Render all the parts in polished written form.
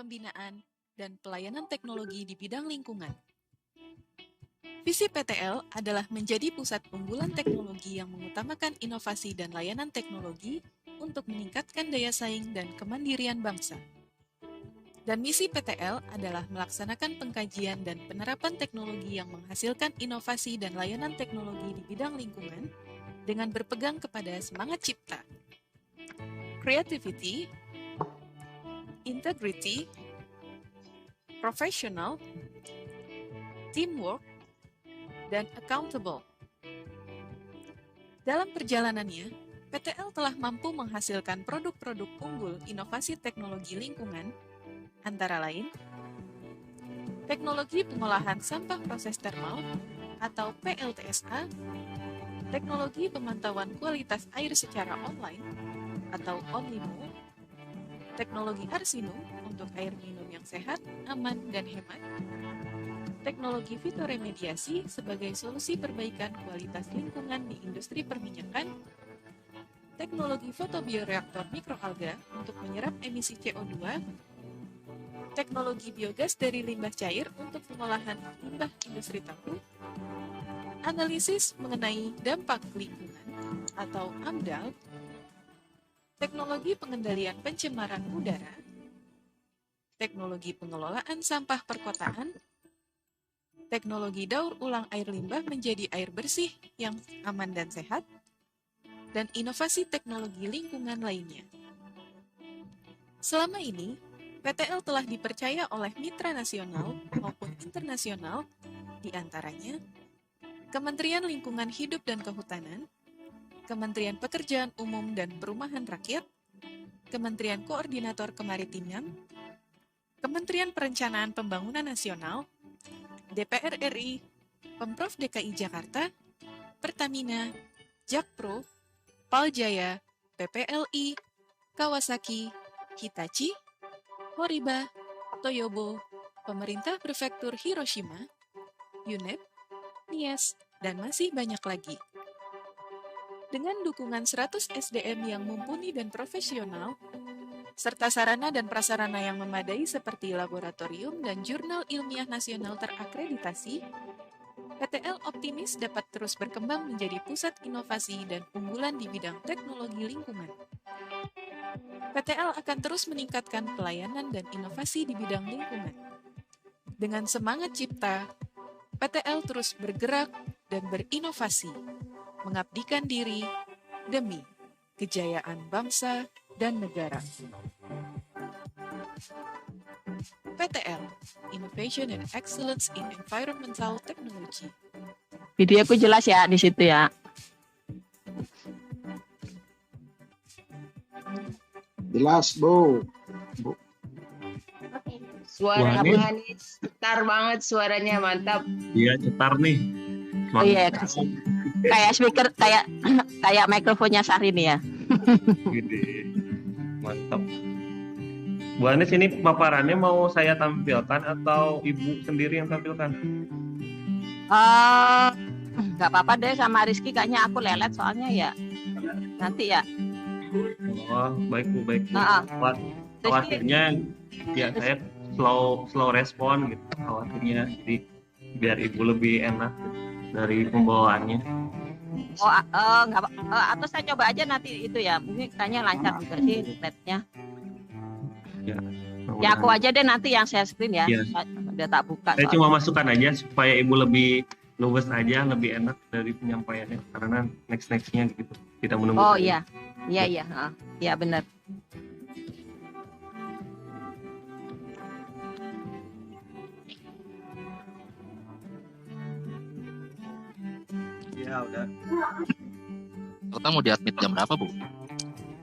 pembinaan, dan pelayanan teknologi di bidang lingkungan. Visi PTL adalah menjadi pusat unggulan teknologi yang mengutamakan inovasi dan layanan teknologi untuk meningkatkan daya saing dan kemandirian bangsa. Dan misi PTL adalah melaksanakan pengkajian dan penerapan teknologi yang menghasilkan inovasi dan layanan teknologi di bidang lingkungan dengan berpegang kepada semangat cipta, creativity, integrity, professional, teamwork, dan accountable. Dalam perjalanannya, PTL telah mampu menghasilkan produk-produk unggul inovasi teknologi lingkungan, antara lain, teknologi pengolahan sampah proses termal atau PLTSA, teknologi pemantauan kualitas air secara online atau Onlimo, teknologi Arsino untuk air minum yang sehat, aman, dan hemat, teknologi fitoremediasi sebagai solusi perbaikan kualitas lingkungan di industri perminyakan, teknologi fotobioreaktor mikroalga untuk menyerap emisi CO2, teknologi biogas dari limbah cair untuk pengolahan limbah industri tahu, analisis mengenai dampak lingkungan atau AMDAL, teknologi pengendalian pencemaran udara, teknologi pengelolaan sampah perkotaan, teknologi daur ulang air limbah menjadi air bersih yang aman dan sehat, dan inovasi teknologi lingkungan lainnya. Selama ini, PTL telah dipercaya oleh mitra nasional maupun internasional, di antaranya Kementerian Lingkungan Hidup dan Kehutanan, Kementerian Pekerjaan Umum dan Perumahan Rakyat, Kementerian Koordinator Kemaritiman, Kementerian Perencanaan Pembangunan Nasional, DPR RI, Pemprov DKI Jakarta, Pertamina, Jakpro, Paljaya, PPLI, Kawasaki, Hitachi, Horiba, Toyobo, Pemerintah Prefektur Hiroshima, UNEP, NIES, dan masih banyak lagi. Dengan dukungan 100 SDM yang mumpuni dan profesional, serta sarana dan prasarana yang memadai seperti laboratorium dan jurnal ilmiah nasional terakreditasi, PTL optimis dapat terus berkembang menjadi pusat inovasi dan unggulan di bidang teknologi lingkungan. PTL akan terus meningkatkan pelayanan dan inovasi di bidang lingkungan. Dengan semangat cipta, PTL terus bergerak dan berinovasi, mengabdikan diri demi kejayaan bangsa dan negara. PTL, Innovation and Excellence in Environmental Technology. Videoku jelas ya di situ ya. Jelas, Bu. Suara Wah, ini- Bang Anies cetar banget suaranya, mantap. Iya, cetar nih. Oh iya, kayak speaker, kayak mikrofonnya Syahrini ya. Gede. Mantap. Bu Anies, ini paparannya mau saya tampilkan atau Ibu sendiri yang tampilkan? Nggak apa-apa deh, sama Rizky kayaknya aku lelet soalnya ya. Nanti ya. Oh, baik Bu, baik Bu. Nah, Khawatirnya ya saya slow respon gitu. Khawatirnya jadi biar Ibu lebih enak dari pembawaannya. Nggak atau saya coba aja nanti itu ya. Mungkin kayaknya lancar juga sih netnya. Ya, Ya aku aja deh nanti yang share screen ya. Iya. Udah tak buka. Saya cuma masukkan aja supaya Ibu lebih luwes aja, lebih enak dari penyampaiannya karena nextnya gitu. Kita menunggu. Oh iya. Iya. Iya benar. Ya udah. Kita mau di-admit jam berapa, Bu?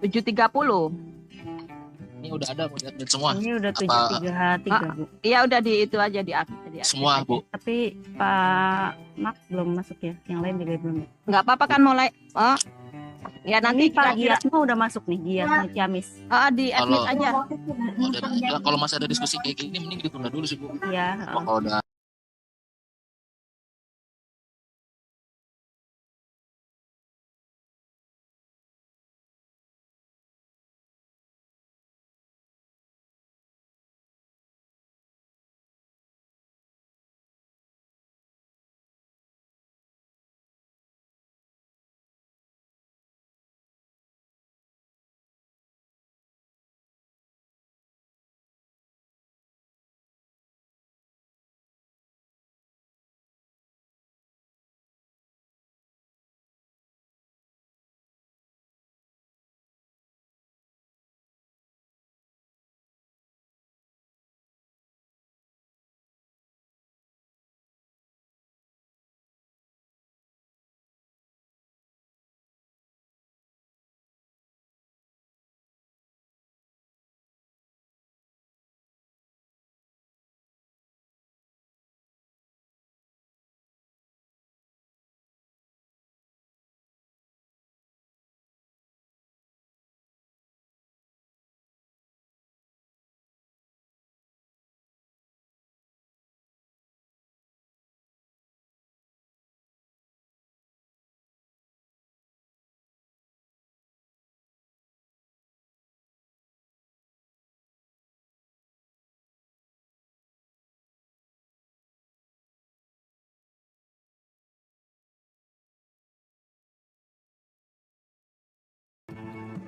7.30. Ini udah ada mau di-admit semua. Ini udah Apa- 7.33, Bu. Iya udah di itu aja di Semua, Bu. Tapi Pak Mak belum masuk ya. Yang lain juga belum. Nggak apa-apa kan mulai. Ya nanti Ini Pak kira-kira Giat mah udah masuk nih, Giat Ciamis. di admit Kalau- aja. Kalau masih ada diskusi kayak gini mending ditunda dulu sih, Bu. Iya. Kalau udah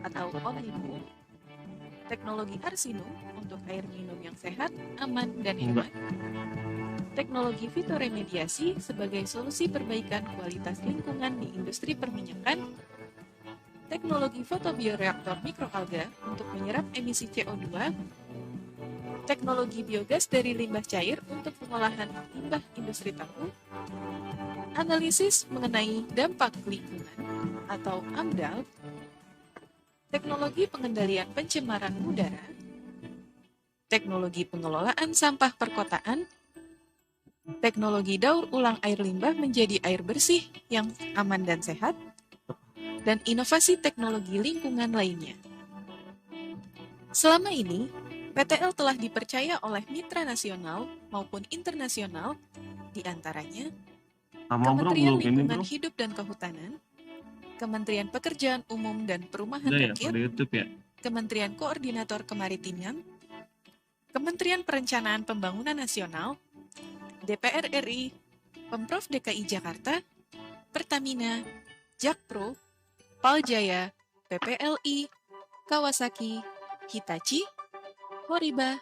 atau Omnimo, teknologi Arsinum untuk air minum yang sehat, aman, dan hemat, teknologi fitoremediasi sebagai solusi perbaikan kualitas lingkungan di industri perminyakan, teknologi fotobioreaktor mikroalga untuk menyerap emisi CO2, teknologi biogas dari limbah cair untuk pengolahan limbah industri tahu, analisis mengenai dampak lingkungan atau AMDAL, teknologi pengendalian pencemaran udara, teknologi pengelolaan sampah perkotaan, teknologi daur ulang air limbah menjadi air bersih yang aman dan sehat, dan inovasi teknologi lingkungan lainnya. Selama ini, PTL telah dipercaya oleh mitra nasional maupun internasional, di antaranya Kementerian Lingkungan Hidup dan Kehutanan, Kementerian Pekerjaan Umum dan Perumahan Udah ya, Rakyat, pada YouTube ya. Kementerian Koordinator Kemaritiman, Kementerian Perencanaan Pembangunan Nasional, DPR RI, Pemprov DKI Jakarta, Pertamina, Jakpro, Paljaya, PPLI, Kawasaki, Hitachi, Horiba,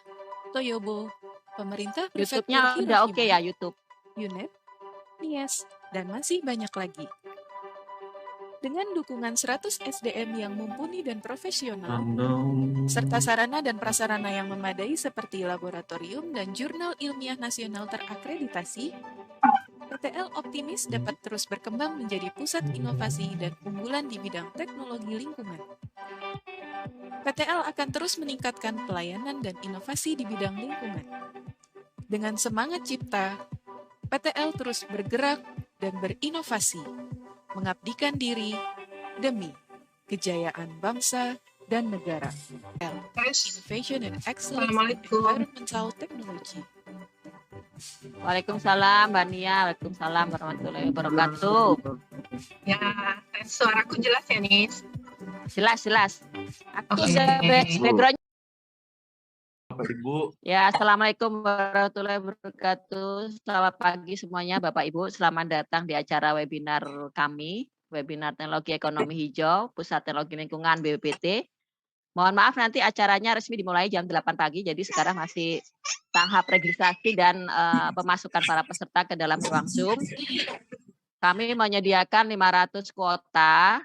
Toyobo, Pemerintah Prefektur YouTube-nya udah oke Hiroshima, ya YouTube. UNEP, NIES, dan masih banyak lagi. Dengan dukungan 100 SDM yang mumpuni dan profesional, serta sarana dan prasarana yang memadai seperti laboratorium dan jurnal ilmiah nasional terakreditasi, PTL optimis dapat terus berkembang menjadi pusat inovasi dan unggulan di bidang teknologi lingkungan. PTL akan terus meningkatkan pelayanan dan inovasi di bidang lingkungan. Dengan semangat cipta, PTL terus bergerak dan berinovasi, mengabdikan diri demi kejayaan bangsa dan negara. Innovation and Excellence in Environmental Technology. Waalaikumsalam Mbak Nia, waalaikumsalam warahmatullahi wabarakatuh. Ya, suaraku jelas ya, Nis? Jelas. Aku Oke. udah background. Bapak Ibu, Ya, assalamualaikum warahmatullahi wabarakatuh. Selamat pagi semuanya, Bapak Ibu. Selamat datang di acara webinar kami, webinar teknologi ekonomi hijau, Pusat Teknologi Lingkungan BPPT. Mohon maaf nanti acaranya resmi dimulai jam 8 pagi, jadi sekarang masih tahap registrasi dan pemasukan para peserta ke dalam ruang Zoom. Kami menyediakan 500 kuota.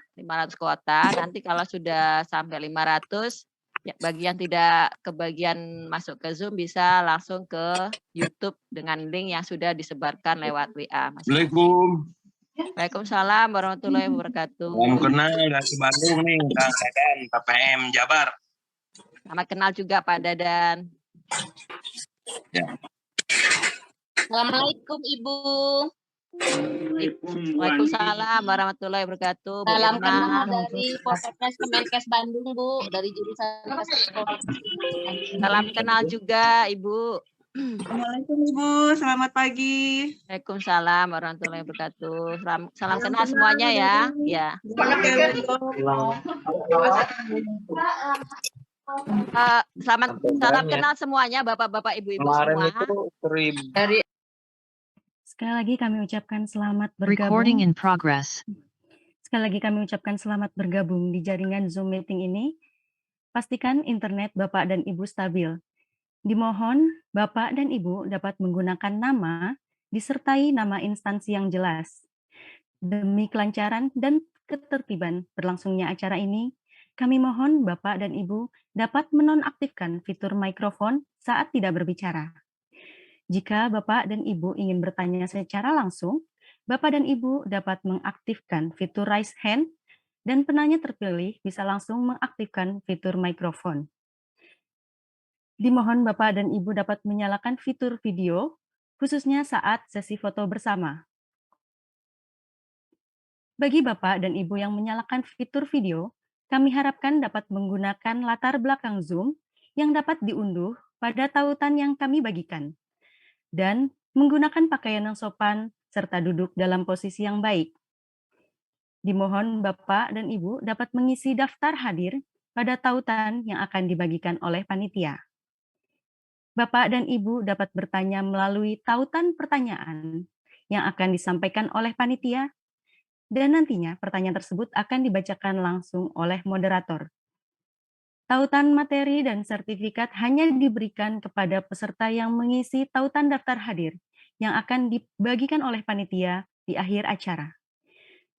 Nanti kalau sudah sampai 500, ya, bagi yang tidak kebagian masuk ke Zoom bisa langsung ke YouTube dengan link yang sudah disebarkan lewat WA. Assalamualaikum. Waalaikumsalam warahmatullahi wabarakatuh. Salam kenal dari Bandung nih, Kang Dadan, PPM Jabar. Selamat kenal juga Pak Dadan. Ya. Assalamualaikum Ibu. Waalaikumsalam warahmatullahi wabarakatuh. Bu Salam Irma. kenal dari Polres Kemenkes Bandung, Bu, dari jurusan Salam kenal juga Ibu. Assalamualaikum Ibu, selamat pagi. Waalaikumsalam warahmatullahi wabarakatuh. Salam kenal semuanya ya. Ya. Salam kenal semuanya Bapak-bapak Ibu-ibu semua. dari Sekali lagi kami ucapkan selamat Recording bergabung. in progress. Sekali lagi kami ucapkan selamat bergabung di jaringan Zoom meeting ini. Pastikan internet Bapak dan Ibu stabil. Dimohon Bapak dan Ibu dapat menggunakan nama disertai nama instansi yang jelas. Demi kelancaran dan ketertiban berlangsungnya acara ini, kami mohon Bapak dan Ibu dapat menonaktifkan fitur mikrofon saat tidak berbicara. Jika Bapak dan Ibu ingin bertanya secara langsung, Bapak dan Ibu dapat mengaktifkan fitur raise hand dan penanya terpilih bisa langsung mengaktifkan fitur mikrofon. Dimohon Bapak dan Ibu dapat menyalakan fitur video, khususnya saat sesi foto bersama. Bagi Bapak dan Ibu yang menyalakan fitur video, kami harapkan dapat menggunakan latar belakang Zoom yang dapat diunduh pada tautan yang kami bagikan, dan menggunakan pakaian yang sopan serta duduk dalam posisi yang baik. Dimohon Bapak dan Ibu dapat mengisi daftar hadir pada tautan yang akan dibagikan oleh panitia. Bapak dan Ibu dapat bertanya melalui tautan pertanyaan yang akan disampaikan oleh panitia, dan nantinya pertanyaan tersebut akan dibacakan langsung oleh moderator. Tautan materi dan sertifikat hanya diberikan kepada peserta yang mengisi tautan daftar hadir yang akan dibagikan oleh panitia di akhir acara.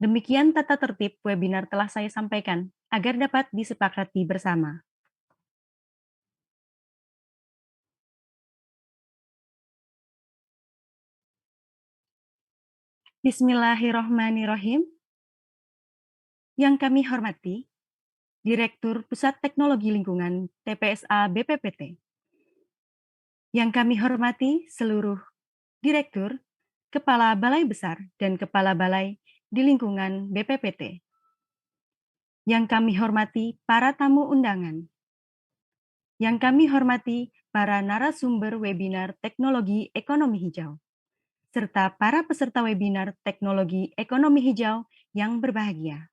Demikian tata tertib webinar telah saya sampaikan agar dapat disepakati bersama. Bismillahirrohmanirrohim. Yang kami hormati, Direktur Pusat Teknologi Lingkungan TPSA BPPT. Yang kami hormati seluruh Direktur, Kepala Balai Besar, dan Kepala Balai di lingkungan BPPT. Yang kami hormati para tamu undangan. Yang kami hormati para narasumber webinar Teknologi Ekonomi Hijau, serta para peserta webinar Teknologi Ekonomi Hijau yang berbahagia.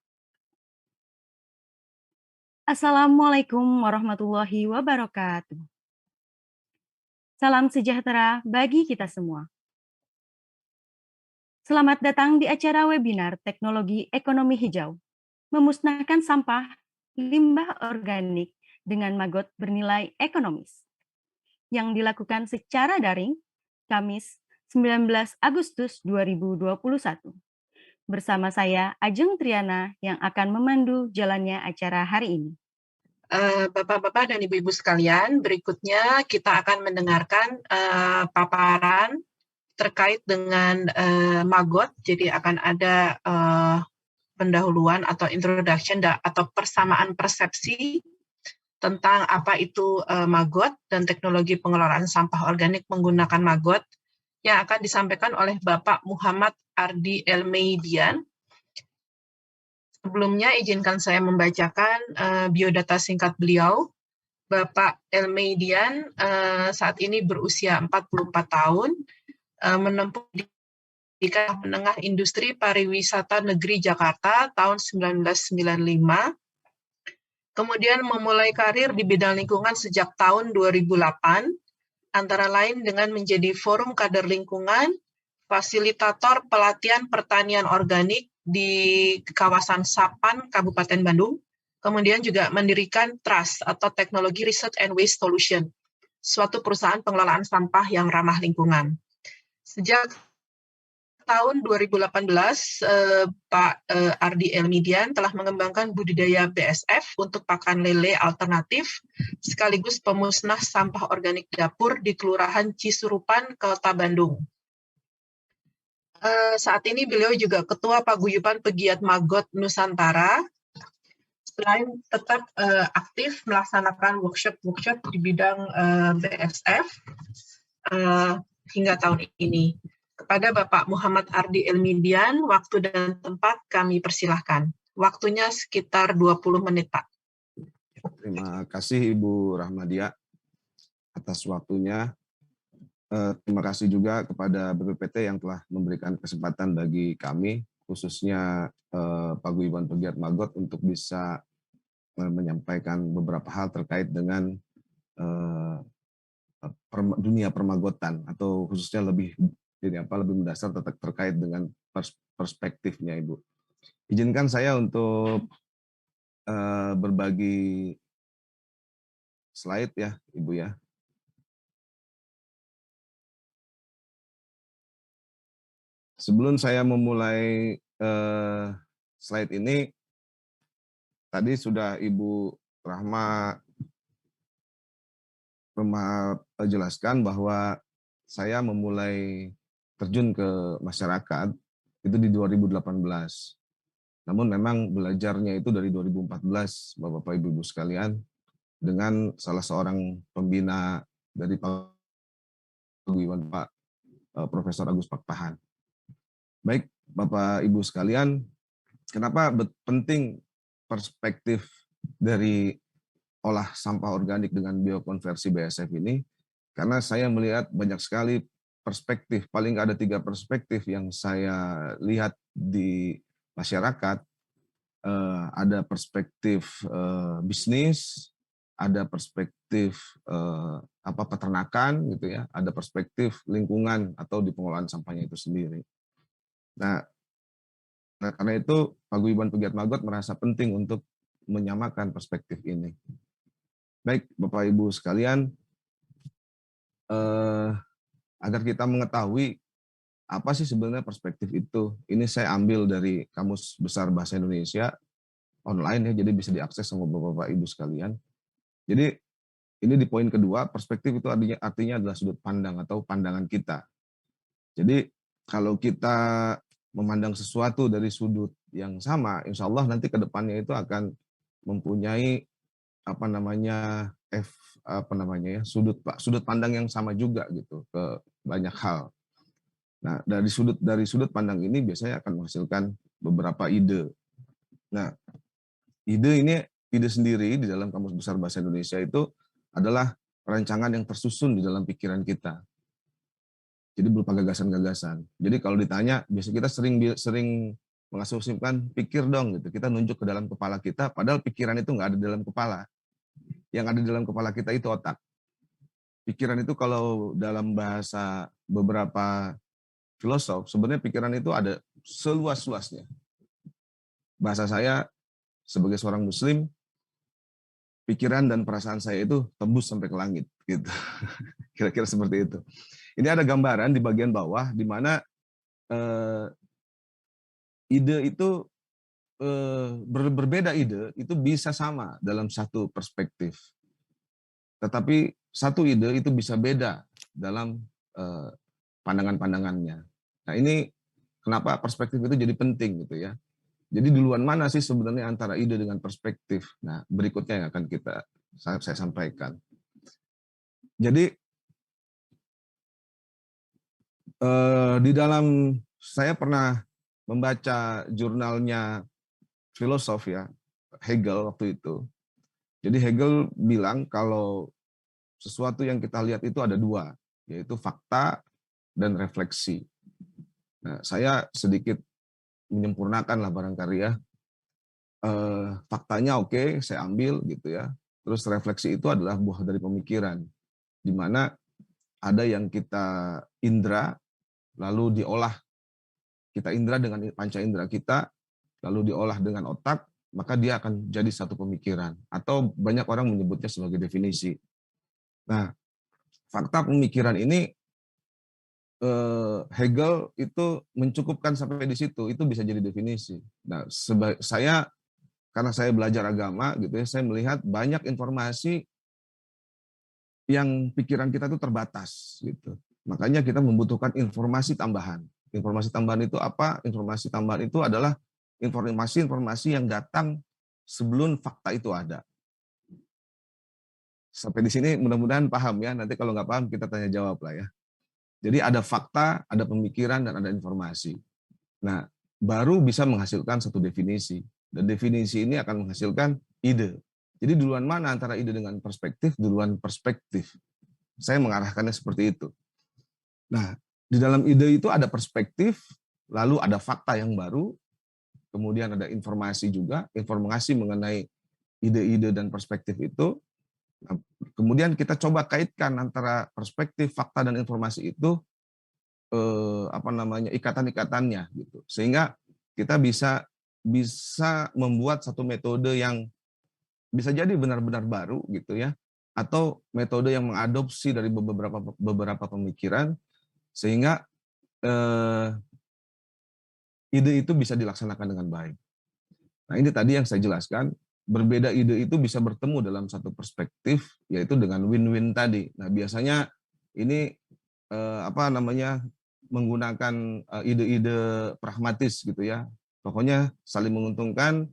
Assalamualaikum warahmatullahi wabarakatuh. Salam sejahtera bagi kita semua. Selamat datang di acara webinar Teknologi Ekonomi Hijau, memusnahkan sampah limbah organik dengan magot bernilai ekonomis, yang dilakukan secara daring Kamis 19 Agustus 2021. Bersama saya Ajeng Triana yang akan memandu jalannya acara hari ini. Bapak-bapak dan ibu-ibu sekalian, berikutnya kita akan mendengarkan paparan terkait dengan magot. Jadi akan ada pendahuluan atau introduction atau persamaan persepsi tentang apa itu magot dan teknologi pengelolaan sampah organik menggunakan magot yang akan disampaikan oleh Bapak Muhammad Ardi Elmeidian. Sebelumnya izinkan saya membacakan biodata singkat beliau. Bapak Elmeidian saat ini berusia 44 tahun, menempuh pendidikan menengah industri pariwisata negeri Jakarta tahun 1995. Kemudian memulai karir di bidang lingkungan sejak tahun 2008, antara lain dengan menjadi forum kader lingkungan, fasilitator pelatihan pertanian organik di kawasan Sapan, Kabupaten Bandung, kemudian juga mendirikan TRUST atau Technology Research and Waste Solution, suatu perusahaan pengelolaan sampah yang ramah lingkungan. Sejak tahun 2018, Pak Ardi Elmeidian telah mengembangkan budidaya BSF untuk pakan lele alternatif, sekaligus pemusnah sampah organik dapur di Kelurahan Cisurupan, Kota Bandung. Saat ini beliau juga Ketua Paguyuban Pegiat Magot Nusantara, selain tetap aktif melaksanakan workshop di bidang BSF hingga tahun ini. Kepada Bapak Muhammad Ardi Elmeidian, waktu dan tempat kami persilahkan. Waktunya sekitar 20 menit, Pak. Terima kasih Ibu Rahmadia atas waktunya. Terima kasih juga kepada BPPT yang telah memberikan kesempatan bagi kami, khususnya Paguyuban Pegiat Magot, untuk bisa menyampaikan beberapa hal terkait dengan dunia permagotan, atau khususnya lebih mendasar terkait dengan perspektifnya, Ibu. Izinkan saya untuk berbagi slide ya, Ibu ya. Sebelum saya memulai slide ini, tadi sudah Ibu Rahma jelaskan bahwa saya memulai terjun ke masyarakat itu di 2018. Namun memang belajarnya itu dari 2014, Bapak Ibu sekalian, dengan salah seorang pembina dari Paguyuban, Pak Profesor Agus Pakpahan. Baik, Bapak Ibu sekalian, kenapa penting perspektif dari olah sampah organik dengan biokonversi BSF ini? Karena saya melihat banyak sekali perspektif, paling ada 3 perspektif yang saya lihat di masyarakat. Ada perspektif bisnis, ada perspektif peternakan gitu ya, ada perspektif lingkungan atau di pengelolaan sampahnya itu sendiri. Nah karena itu Paguyuban Pegiat Magot merasa penting untuk menyamakan perspektif ini. Baik, Bapak Ibu sekalian, agar kita mengetahui apa sih sebenarnya perspektif itu. Ini saya ambil dari Kamus Besar Bahasa Indonesia online ya, jadi bisa diakses sama Bapak Ibu sekalian. Jadi ini di poin kedua, perspektif itu artinya adalah sudut pandang atau pandangan kita. Jadi kalau kita memandang sesuatu dari sudut yang sama, insya Allah nanti ke depannya itu akan mempunyai sudut pandang yang sama juga gitu ke banyak hal. Nah, dari sudut pandang ini biasanya akan menghasilkan beberapa ide. Nah, ide sendiri di dalam Kamus Besar Bahasa Indonesia itu adalah perancangan yang tersusun di dalam pikiran kita. Jadi berupa gagasan-gagasan. Jadi kalau ditanya, biasanya kita sering mengasumsikan, pikir dong gitu. Kita nunjuk ke dalam kepala kita, padahal pikiran itu nggak ada di dalam kepala. Yang ada di dalam kepala kita itu otak. Pikiran itu kalau dalam bahasa beberapa filosof, sebenarnya pikiran itu ada seluas-luasnya. Bahasa saya sebagai seorang muslim, pikiran dan perasaan saya itu tembus sampai ke langit gitu. Kira-kira seperti itu. Ini ada gambaran di bagian bawah di mana ide itu berbeda ide itu bisa sama dalam satu perspektif. Tetapi satu ide itu bisa beda dalam pandangan-pandangannya. Nah, ini kenapa perspektif itu jadi penting gitu ya. Jadi duluan mana sih sebenarnya antara ide dengan perspektif? Nah, berikutnya yang akan saya sampaikan. Jadi di dalam saya pernah membaca jurnalnya filosof ya, Hegel waktu itu. Jadi Hegel bilang kalau sesuatu yang kita lihat itu ada dua, yaitu fakta dan refleksi. Nah, saya sedikit menyempurnakan lah barangkali ya. Faktanya oke, saya ambil gitu ya. Terus refleksi itu adalah buah dari pemikiran, di mana ada yang kita indra, lalu diolah. Kita indra dengan panca indera kita, lalu diolah dengan otak, maka dia akan jadi satu pemikiran. Atau banyak orang menyebutnya sebagai definisi. Nah, fakta pemikiran ini Hegel itu mencukupkan sampai di situ, itu bisa jadi definisi. Nah, karena saya belajar agama gitu ya, saya melihat banyak informasi yang pikiran kita itu terbatas gitu. Makanya kita membutuhkan informasi tambahan. Informasi tambahan itu apa? Informasi tambahan itu adalah informasi-informasi yang datang sebelum fakta itu ada. Sampai di sini mudah-mudahan paham ya. Nanti kalau nggak paham kita tanya jawab lah ya. Jadi ada fakta, ada pemikiran, dan ada informasi. Nah, baru bisa menghasilkan satu definisi. Dan definisi ini akan menghasilkan ide. Jadi duluan mana antara ide dengan perspektif? Duluan perspektif. Saya mengarahkannya seperti itu. Nah, di dalam ide itu ada perspektif, lalu ada fakta yang baru, kemudian ada informasi juga, informasi mengenai ide-ide dan perspektif itu. Nah, kemudian kita coba kaitkan antara perspektif, fakta, dan informasi itu, ikatan-ikatannya gitu, sehingga kita bisa membuat satu metode yang bisa jadi benar-benar baru gitu ya, atau metode yang mengadopsi dari beberapa pemikiran, sehingga ide itu bisa dilaksanakan dengan baik. Nah, ini tadi yang saya jelaskan. Berbeda ide itu bisa bertemu dalam satu perspektif, yaitu dengan win-win tadi. Nah, biasanya ini menggunakan ide-ide pragmatis gitu ya. Pokoknya saling menguntungkan,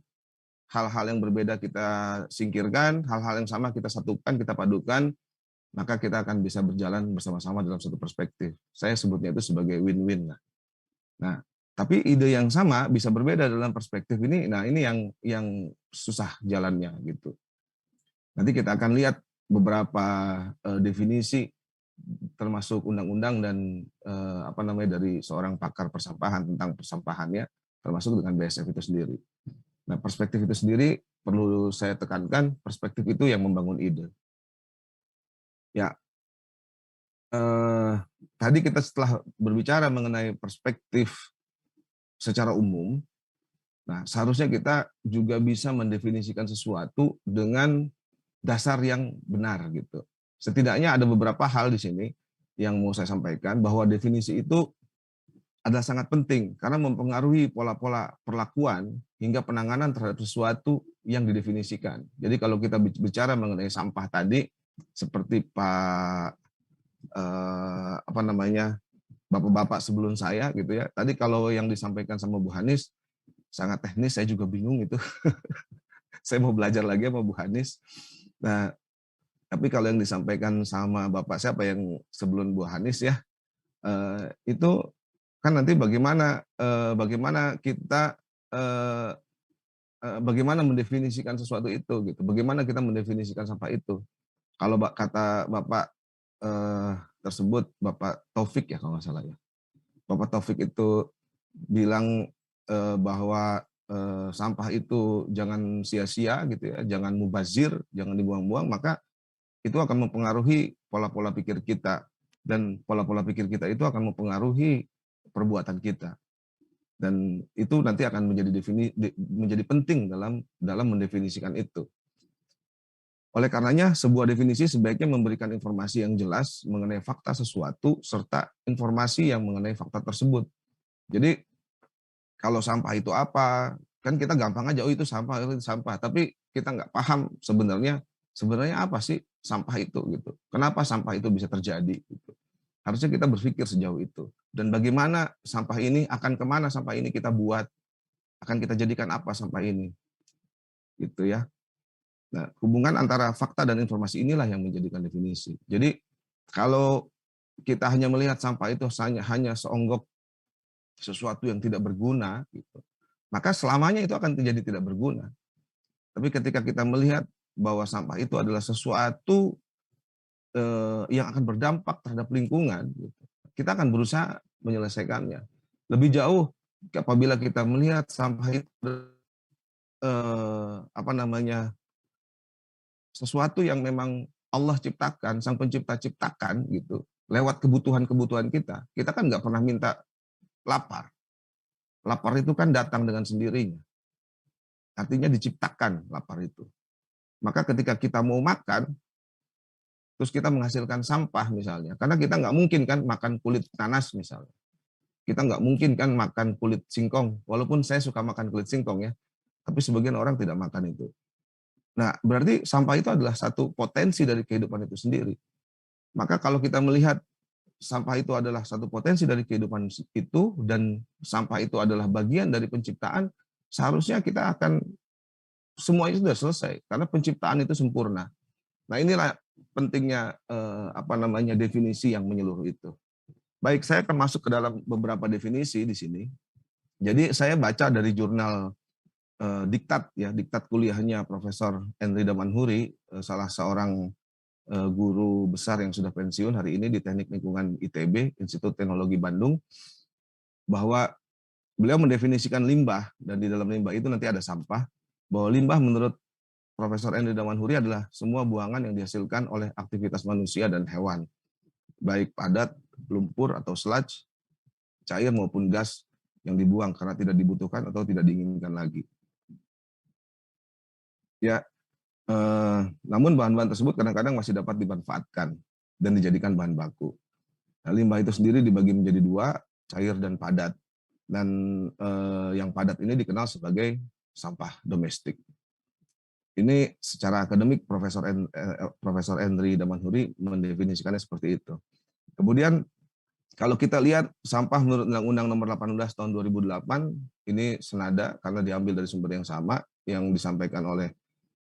hal-hal yang berbeda kita singkirkan, hal-hal yang sama kita satukan, kita padukan, maka kita akan bisa berjalan bersama-sama dalam satu perspektif. Saya sebutnya itu sebagai win-win. Nah, tapi ide yang sama bisa berbeda dalam perspektif ini. Nah, ini yang susah jalannya gitu. Nanti kita akan lihat beberapa definisi termasuk undang-undang dan dari seorang pakar persampahan tentang persampahannya, termasuk dengan BSF itu sendiri. Nah, perspektif itu sendiri perlu saya tekankan, perspektif itu yang membangun ide. Ya, tadi kita setelah berbicara mengenai perspektif secara umum, nah seharusnya kita juga bisa mendefinisikan sesuatu dengan dasar yang benar gitu. Setidaknya ada beberapa hal di sini yang mau saya sampaikan, bahwa definisi itu adalah sangat penting karena mempengaruhi pola-pola perlakuan hingga penanganan terhadap sesuatu yang didefinisikan. Jadi kalau kita bicara mengenai sampah tadi, seperti bapak-bapak sebelum saya gitu ya. Tadi kalau yang disampaikan sama Bu Hanis sangat teknis, saya juga bingung itu. Saya mau belajar lagi sama Bu Hanis. Nah, tapi kalau yang disampaikan sama Bapak siapa yang sebelum Bu Hanis ya, itu kan nanti bagaimana kita bagaimana mendefinisikan sesuatu itu gitu. Bagaimana kita mendefinisikan sampah itu. Kalau kata Bapak tersebut, Bapak Taufik ya kalau nggak salah ya. Bapak Taufik itu bilang bahwa sampah itu jangan sia-sia gitu ya, jangan mubazir, jangan dibuang-buang, maka itu akan mempengaruhi pola-pola pikir kita, dan pola-pola pikir kita itu akan mempengaruhi perbuatan kita, dan itu nanti akan menjadi penting dalam mendefinisikan itu. Oleh karenanya, sebuah definisi sebaiknya memberikan informasi yang jelas mengenai fakta sesuatu serta informasi yang mengenai fakta tersebut. Jadi kalau sampah itu apa, kan kita gampang aja, oh itu sampah, tapi kita nggak paham sebenarnya apa sih sampah itu gitu. Kenapa sampah itu bisa terjadi gitu. Harusnya kita berpikir sejauh itu. Dan bagaimana sampah ini, akan kemana sampah ini kita buat, akan kita jadikan apa sampah ini. Gitu ya. Nah, hubungan antara fakta dan informasi inilah yang menjadikan definisi. Jadi kalau kita hanya melihat sampah itu hanya seonggok sesuatu yang tidak berguna, gitu, maka selamanya itu akan menjadi tidak berguna. Tapi ketika kita melihat bahwa sampah itu adalah sesuatu yang akan berdampak terhadap lingkungan, gitu, kita akan berusaha menyelesaikannya. Lebih jauh apabila kita melihat sampah itu sesuatu yang memang Allah ciptakan, Sang Pencipta ciptakan gitu, lewat kebutuhan-kebutuhan kita. Kita kan nggak pernah minta lapar. Lapar itu kan datang dengan sendirinya. Artinya diciptakan lapar itu. Maka ketika kita mau makan, terus kita menghasilkan sampah misalnya, karena kita nggak mungkin kan makan kulit nanas misalnya. Kita nggak mungkin kan makan kulit singkong, walaupun saya suka makan kulit singkong ya, tapi sebagian orang tidak makan itu. Nah, berarti sampah itu adalah satu potensi dari kehidupan itu sendiri. Maka kalau kita melihat sampah itu adalah satu potensi dari kehidupan itu, dan sampah itu adalah bagian dari penciptaan, seharusnya kita akan semua itu sudah selesai karena penciptaan itu sempurna. Nah, inilah pentingnya definisi yang menyeluruh itu. Baik, saya akan masuk ke dalam beberapa definisi di sini. Jadi saya baca dari jurnal Diktat ya, diktat kuliahnya Profesor Henry Damanhuri, salah seorang guru besar yang sudah pensiun hari ini di Teknik Lingkungan ITB, Institut Teknologi Bandung, bahwa beliau mendefinisikan limbah, dan di dalam limbah itu nanti ada sampah, bahwa limbah menurut Profesor Henry Damanhuri adalah semua buangan yang dihasilkan oleh aktivitas manusia dan hewan, baik padat, lumpur atau sludge, cair maupun gas yang dibuang karena tidak dibutuhkan atau tidak diinginkan lagi. Ya, namun bahan-bahan tersebut kadang-kadang masih dapat dimanfaatkan dan dijadikan bahan baku. Nah, limbah itu sendiri dibagi menjadi dua, cair dan padat. Dan yang padat ini dikenal sebagai sampah domestik. Ini secara akademik Profesor Henry Damanhuri mendefinisikannya seperti itu. Kemudian kalau kita lihat sampah menurut Undang-Undang Nomor 18 Tahun 2008, ini senada karena diambil dari sumber yang sama yang disampaikan oleh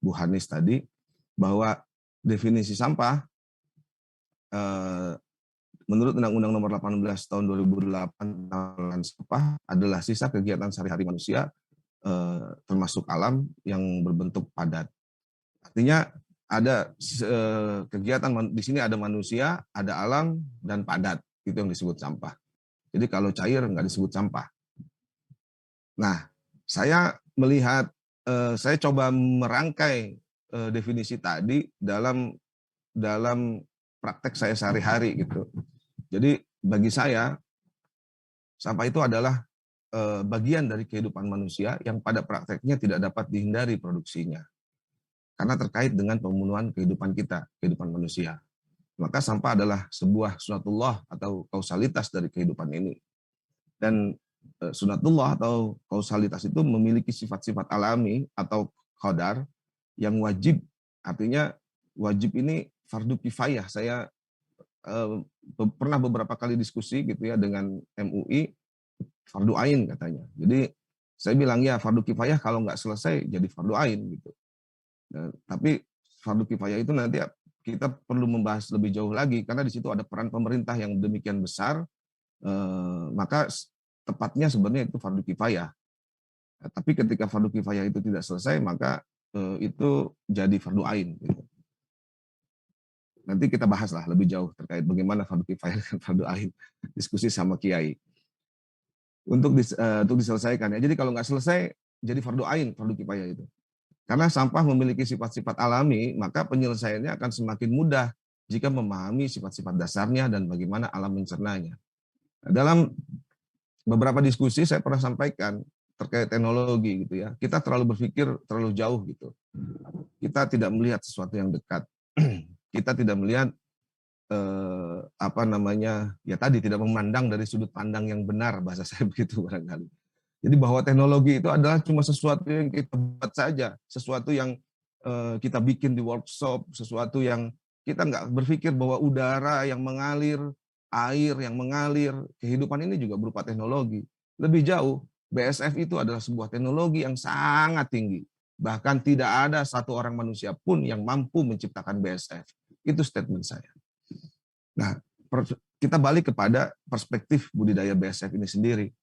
Bu Hanis tadi, bahwa definisi sampah menurut Undang-Undang Nomor 18 Tahun 2008 tentang sampah adalah sisa kegiatan sehari-hari manusia termasuk alam yang berbentuk padat. Artinya ada kegiatan di sini, ada manusia, ada alam, dan padat. Itu yang disebut sampah. Jadi kalau cair nggak disebut sampah. Nah, saya melihat, saya coba merangkai definisi tadi dalam praktek saya sehari-hari gitu. Jadi bagi saya sampah itu adalah bagian dari kehidupan manusia yang pada prakteknya tidak dapat dihindari produksinya. karena terkait dengan pemenuhan kehidupan kita, kehidupan manusia. Maka sampah adalah sebuah sunatullah atau kausalitas dari kehidupan ini. Dan sunatullah atau kausalitas itu memiliki sifat-sifat alami atau qadar yang wajib. Artinya wajib ini fardu kifayah. Saya pernah beberapa kali diskusi gitu ya dengan MUI, fardu ain katanya. Jadi saya bilang ya fardu kifayah kalau nggak selesai jadi fardu ain gitu. Nah, tapi fardu kifayah itu nanti kita perlu membahas lebih jauh lagi karena di situ ada peran pemerintah yang demikian besar, maka tepatnya sebenarnya itu fardu kifayah. Nah, tapi ketika fardu kifayah itu tidak selesai maka itu jadi fardu ain. Gitu. Nanti kita bahaslah lebih jauh terkait bagaimana fardu kifayah dan fardu ain, diskusi sama kiai. Untuk diselesaikan ya. Jadi kalau nggak selesai jadi fardu ain, fardu kifayah itu. Karena sampah memiliki sifat-sifat alami, maka penyelesaiannya akan semakin mudah jika memahami sifat-sifat dasarnya dan bagaimana alam mencernanya. Dalam beberapa diskusi saya pernah sampaikan terkait teknologi gitu ya. Kita terlalu berpikir terlalu jauh gitu. Kita tidak melihat sesuatu yang dekat. Kita tidak melihat tidak memandang dari sudut pandang yang benar, bahasa saya begitu barangkali. Jadi bahwa teknologi itu adalah cuma sesuatu yang kita buat saja, sesuatu yang kita bikin di workshop, sesuatu yang kita nggak berpikir bahwa udara yang mengalir, air yang mengalir, kehidupan ini juga berupa teknologi. Lebih jauh, BSF itu adalah sebuah teknologi yang sangat tinggi. Bahkan tidak ada satu orang manusia pun yang mampu menciptakan BSF. Itu statement saya. Nah, kita balik kepada perspektif budidaya BSF ini sendiri.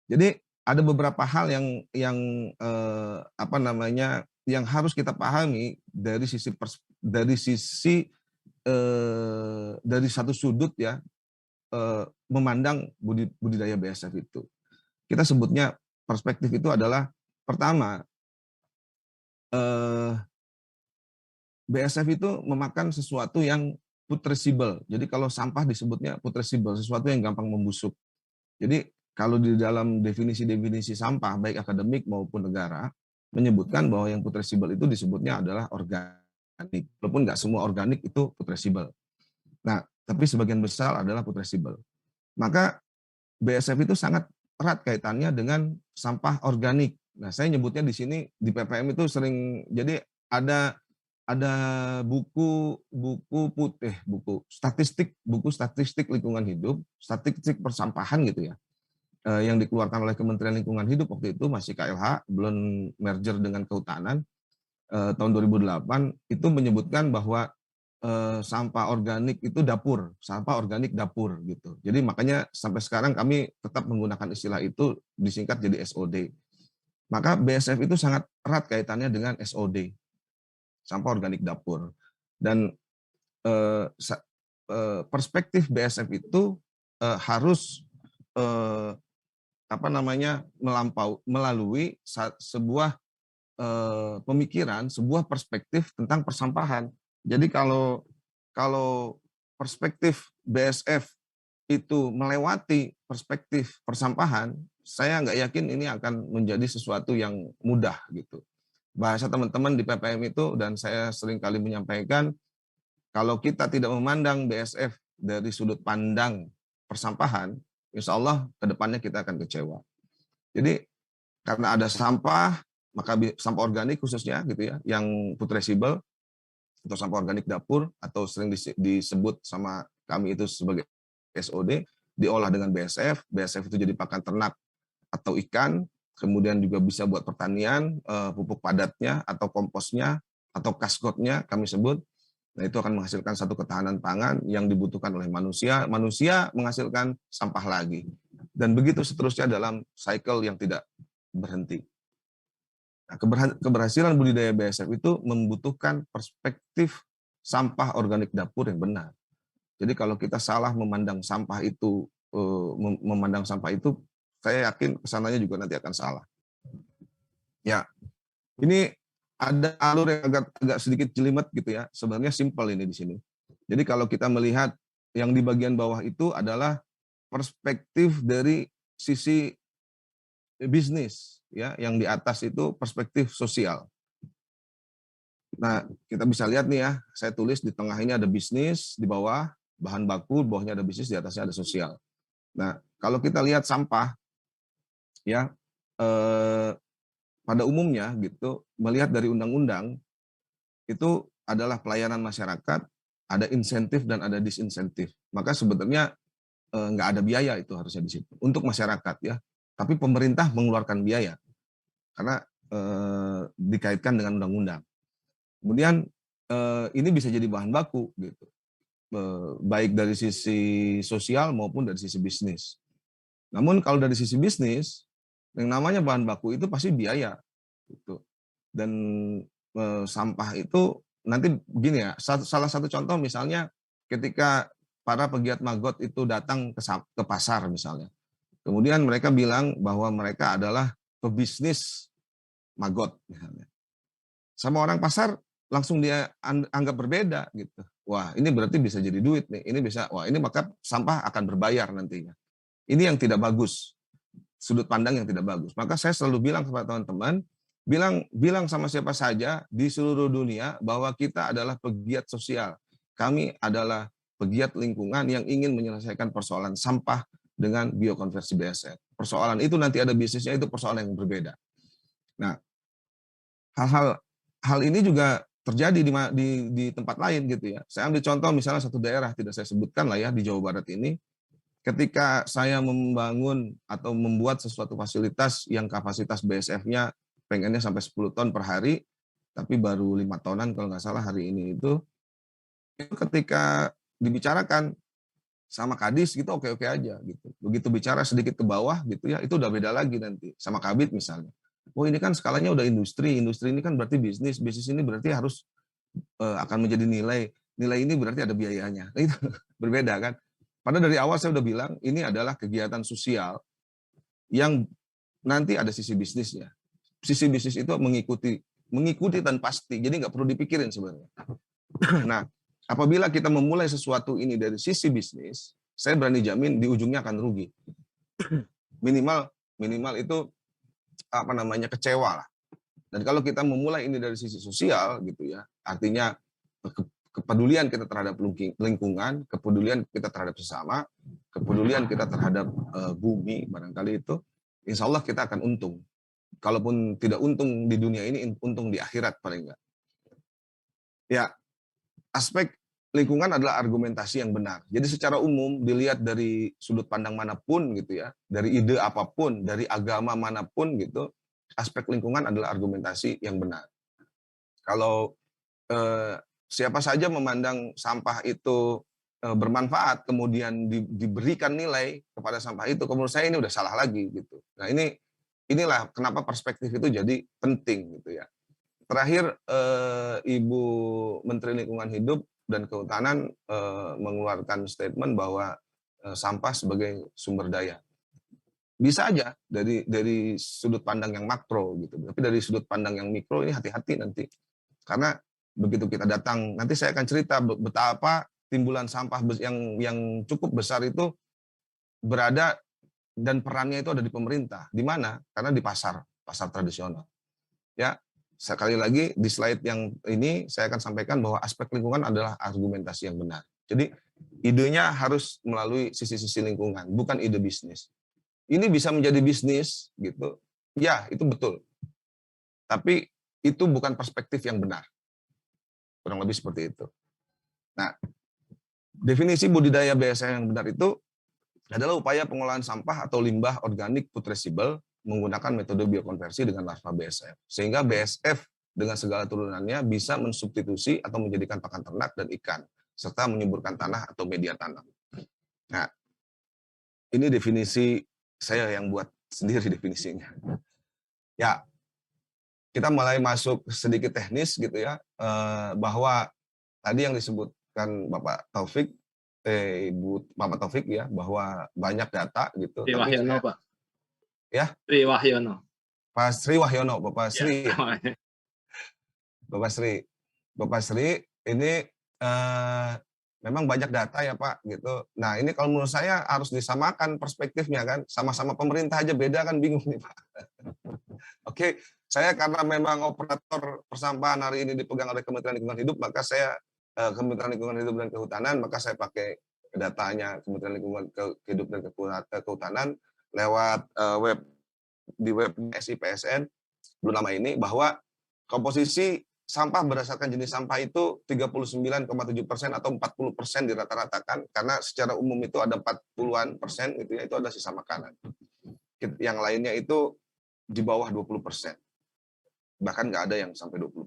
Jadi ada beberapa hal yang harus kita pahami dari satu sudut ya, memandang budidaya BSF itu. Kita sebutnya perspektif itu adalah pertama, BSF itu memakan sesuatu yang putrescible. Jadi kalau sampah disebutnya putrescible, sesuatu yang gampang membusuk. Jadi kalau di dalam definisi-definisi sampah, baik akademik maupun negara, menyebutkan bahwa yang putrescible itu disebutnya adalah organik. Walaupun nggak semua organik itu putrescible. Nah, tapi sebagian besar adalah putrescible. Maka BSF itu sangat erat kaitannya dengan sampah organik. Nah, saya nyebutnya di sini, di PPM itu sering, jadi ada buku statistik lingkungan hidup, statistik persampahan gitu ya, yang dikeluarkan oleh Kementerian Lingkungan Hidup waktu itu masih KLH, belum merger dengan Kehutanan, tahun 2008 itu menyebutkan bahwa sampah organik itu dapur, sampah organik dapur gitu. Jadi makanya sampai sekarang kami tetap menggunakan istilah itu disingkat jadi SOD. Maka BSF itu sangat erat kaitannya dengan SOD, sampah organik dapur. Dan perspektif BSF itu harus melalui sebuah pemikiran, sebuah perspektif tentang persampahan. Jadi kalau perspektif BSF itu melewati perspektif persampahan, saya nggak yakin ini akan menjadi sesuatu yang mudah gitu. Bahasa teman-teman di PPM itu, dan saya sering kali menyampaikan, kalau kita tidak memandang BSF dari sudut pandang persampahan, insya Allah ke depannya kita akan kecewa. Jadi karena ada sampah, maka sampah organik khususnya gitu ya, yang putrescible atau sampah organik dapur atau sering disebut sama kami itu sebagai SOD, diolah dengan BSF. BSF itu jadi pakan ternak atau ikan, kemudian juga bisa buat pertanian, pupuk padatnya atau komposnya atau kaskotnya kami sebut. Nah, itu akan menghasilkan satu ketahanan pangan yang dibutuhkan oleh manusia. Manusia menghasilkan sampah lagi. Dan begitu seterusnya dalam cycle yang tidak berhenti. Nah, keberhasilan budidaya BSF itu membutuhkan perspektif sampah organik dapur yang benar. Jadi kalau kita salah memandang sampah itu, saya yakin kesananya juga nanti akan salah. Ya, ini ada alur yang agak sedikit jelimet gitu ya. Sebenarnya simpel ini di sini. Jadi kalau kita melihat yang di bagian bawah itu adalah perspektif dari sisi bisnis, ya. Yang di atas itu perspektif sosial. Nah, kita bisa lihat nih ya, saya tulis di tengah ini ada bisnis, di bawah bahan baku, di bawahnya ada bisnis, di atasnya ada sosial. Nah, kalau kita lihat sampah, ya pada umumnya gitu, melihat dari undang-undang itu adalah pelayanan masyarakat, ada insentif dan ada disinsentif. Maka sebetulnya nggak ada biaya itu harusnya di situ untuk masyarakat ya. Tapi pemerintah mengeluarkan biaya karena dikaitkan dengan undang-undang. Kemudian ini bisa jadi bahan baku gitu, baik dari sisi sosial maupun dari sisi bisnis. Namun kalau dari sisi bisnis, yang namanya bahan baku itu pasti biaya gitu. Dan sampah itu nanti begini ya, salah satu contoh misalnya ketika para pegiat maggot itu datang ke pasar misalnya. Kemudian mereka bilang bahwa mereka adalah pebisnis maggot misalnya. Sama orang pasar langsung dia anggap berbeda gitu. Wah, ini berarti bisa jadi duit nih. Ini bisa, wah ini maka sampah akan berbayar nantinya. Ini yang tidak bagus. Sudut pandang yang tidak bagus. Maka saya selalu bilang kepada teman-teman, bilang sama siapa saja di seluruh dunia bahwa kita adalah pegiat sosial. Kami adalah pegiat lingkungan yang ingin menyelesaikan persoalan sampah dengan biokonversi BSF. Persoalan itu nanti ada bisnisnya, itu persoalan yang berbeda. Nah, hal ini juga terjadi di tempat lain gitu ya. Saya ambil contoh misalnya satu daerah, tidak saya sebutkan lah ya, di Jawa Barat ini, ketika saya membangun atau membuat sesuatu fasilitas yang kapasitas BSF-nya pengennya sampai 10 ton per hari, tapi baru 5 tonan kalau nggak salah hari ini itu ketika dibicarakan sama Kadis gitu oke-oke aja gitu. Begitu bicara sedikit ke bawah gitu ya, itu udah beda lagi nanti sama Kabid misalnya. Oh ini kan skalanya udah industri ini kan berarti bisnis ini berarti harus akan menjadi nilai ini berarti ada biayanya. Nah, itu berbeda kan. Padahal dari awal saya udah bilang ini adalah kegiatan sosial yang nanti ada sisi bisnisnya. Sisi bisnis itu mengikuti dan pasti, jadi nggak perlu dipikirin sebenarnya. Nah, apabila kita memulai sesuatu ini dari sisi bisnis, saya berani jamin di ujungnya akan rugi. Minimal itu kecewa lah. Dan kalau kita memulai ini dari sisi sosial gitu ya, artinya kepedulian kita terhadap lingkungan, kepedulian kita terhadap sesama, kepedulian kita terhadap bumi, barangkali itu, insya Allah kita akan untung. Kalaupun tidak untung di dunia ini, untung di akhirat paling enggak. Ya, aspek lingkungan adalah argumentasi yang benar. Jadi secara umum dilihat dari sudut pandang manapun gitu ya, dari ide apapun, dari agama manapun gitu, aspek lingkungan adalah argumentasi yang benar. Kalau siapa saja memandang sampah itu bermanfaat, kemudian diberikan nilai kepada sampah itu, menurut saya ini udah salah lagi gitu. Nah inilah kenapa perspektif itu jadi penting gitu ya. Terakhir Ibu Menteri Lingkungan Hidup dan Kehutanan mengeluarkan statement bahwa sampah sebagai sumber daya. Bisa aja dari sudut pandang yang makro gitu. Tapi dari sudut pandang yang mikro ini hati-hati nanti. Karena begitu kita datang, nanti saya akan cerita betapa timbulan sampah yang cukup besar itu berada dan perannya itu ada di pemerintah. Di mana? Karena di pasar tradisional. Ya, sekali lagi di slide yang ini saya akan sampaikan bahwa aspek lingkungan adalah argumentasi yang benar. Jadi idenya harus melalui sisi-sisi lingkungan, bukan ide bisnis. Ini bisa menjadi bisnis gitu. Ya, itu betul. Tapi itu bukan perspektif yang benar. Kurang lebih seperti itu. Nah, definisi budidaya BSF yang benar itu adalah upaya pengolahan sampah atau limbah organik putrescible menggunakan metode biokonversi dengan larva BSF. Sehingga BSF dengan segala turunannya bisa mensubstitusi atau menjadikan pakan ternak dan ikan, serta menyuburkan tanah atau media tanam. Nah, ini definisi saya yang buat sendiri definisinya. Ya, kita mulai masuk sedikit teknis gitu ya, bahwa tadi yang disebutkan Bapak Taufik, Bapak Taufik ya, bahwa banyak data gitu. Sri Wahyono, Pak. Ya? Sri Wahyono. Pak Sri Wahyono, Bapak Sri. Ya. Bapak Sri ini memang banyak data ya Pak gitu. Nah ini kalau menurut saya harus disamakan perspektifnya kan, sama-sama pemerintah aja beda kan, bingung nih Pak. Oke, saya karena memang operator persampahan hari ini dipegang oleh Kementerian Lingkungan Hidup, maka saya Kementerian Lingkungan Hidup dan Kehutanan, maka saya pakai datanya Kementerian Lingkungan Hidup dan Kehutanan lewat web di web SIPSN belum lama ini, bahwa komposisi sampah berdasarkan jenis sampah itu 39,7% atau 40% dirata-ratakan, karena secara umum itu ada 40-an persen gitu ya, itu ada sisa makanan. Yang lainnya itu di bawah 20%. Bahkan nggak ada yang sampai 20%.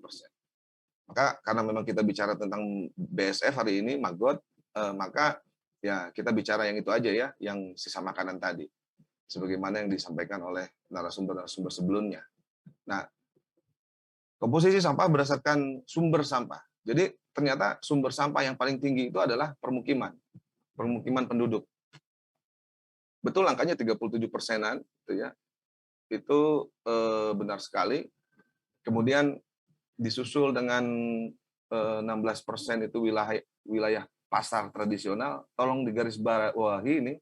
Maka karena memang kita bicara tentang BSF hari ini, Magot, maka ya kita bicara yang itu aja ya, yang sisa makanan tadi. Sebagaimana yang disampaikan oleh narasumber-narasumber sebelumnya. Nah, komposisi sampah berdasarkan sumber sampah. Jadi ternyata sumber sampah yang paling tinggi itu adalah permukiman penduduk. Betul angkanya 37%-an, gitu ya. Itu benar sekali. Kemudian disusul dengan 16% itu wilayah pasar tradisional. Tolong digarisbawahi ini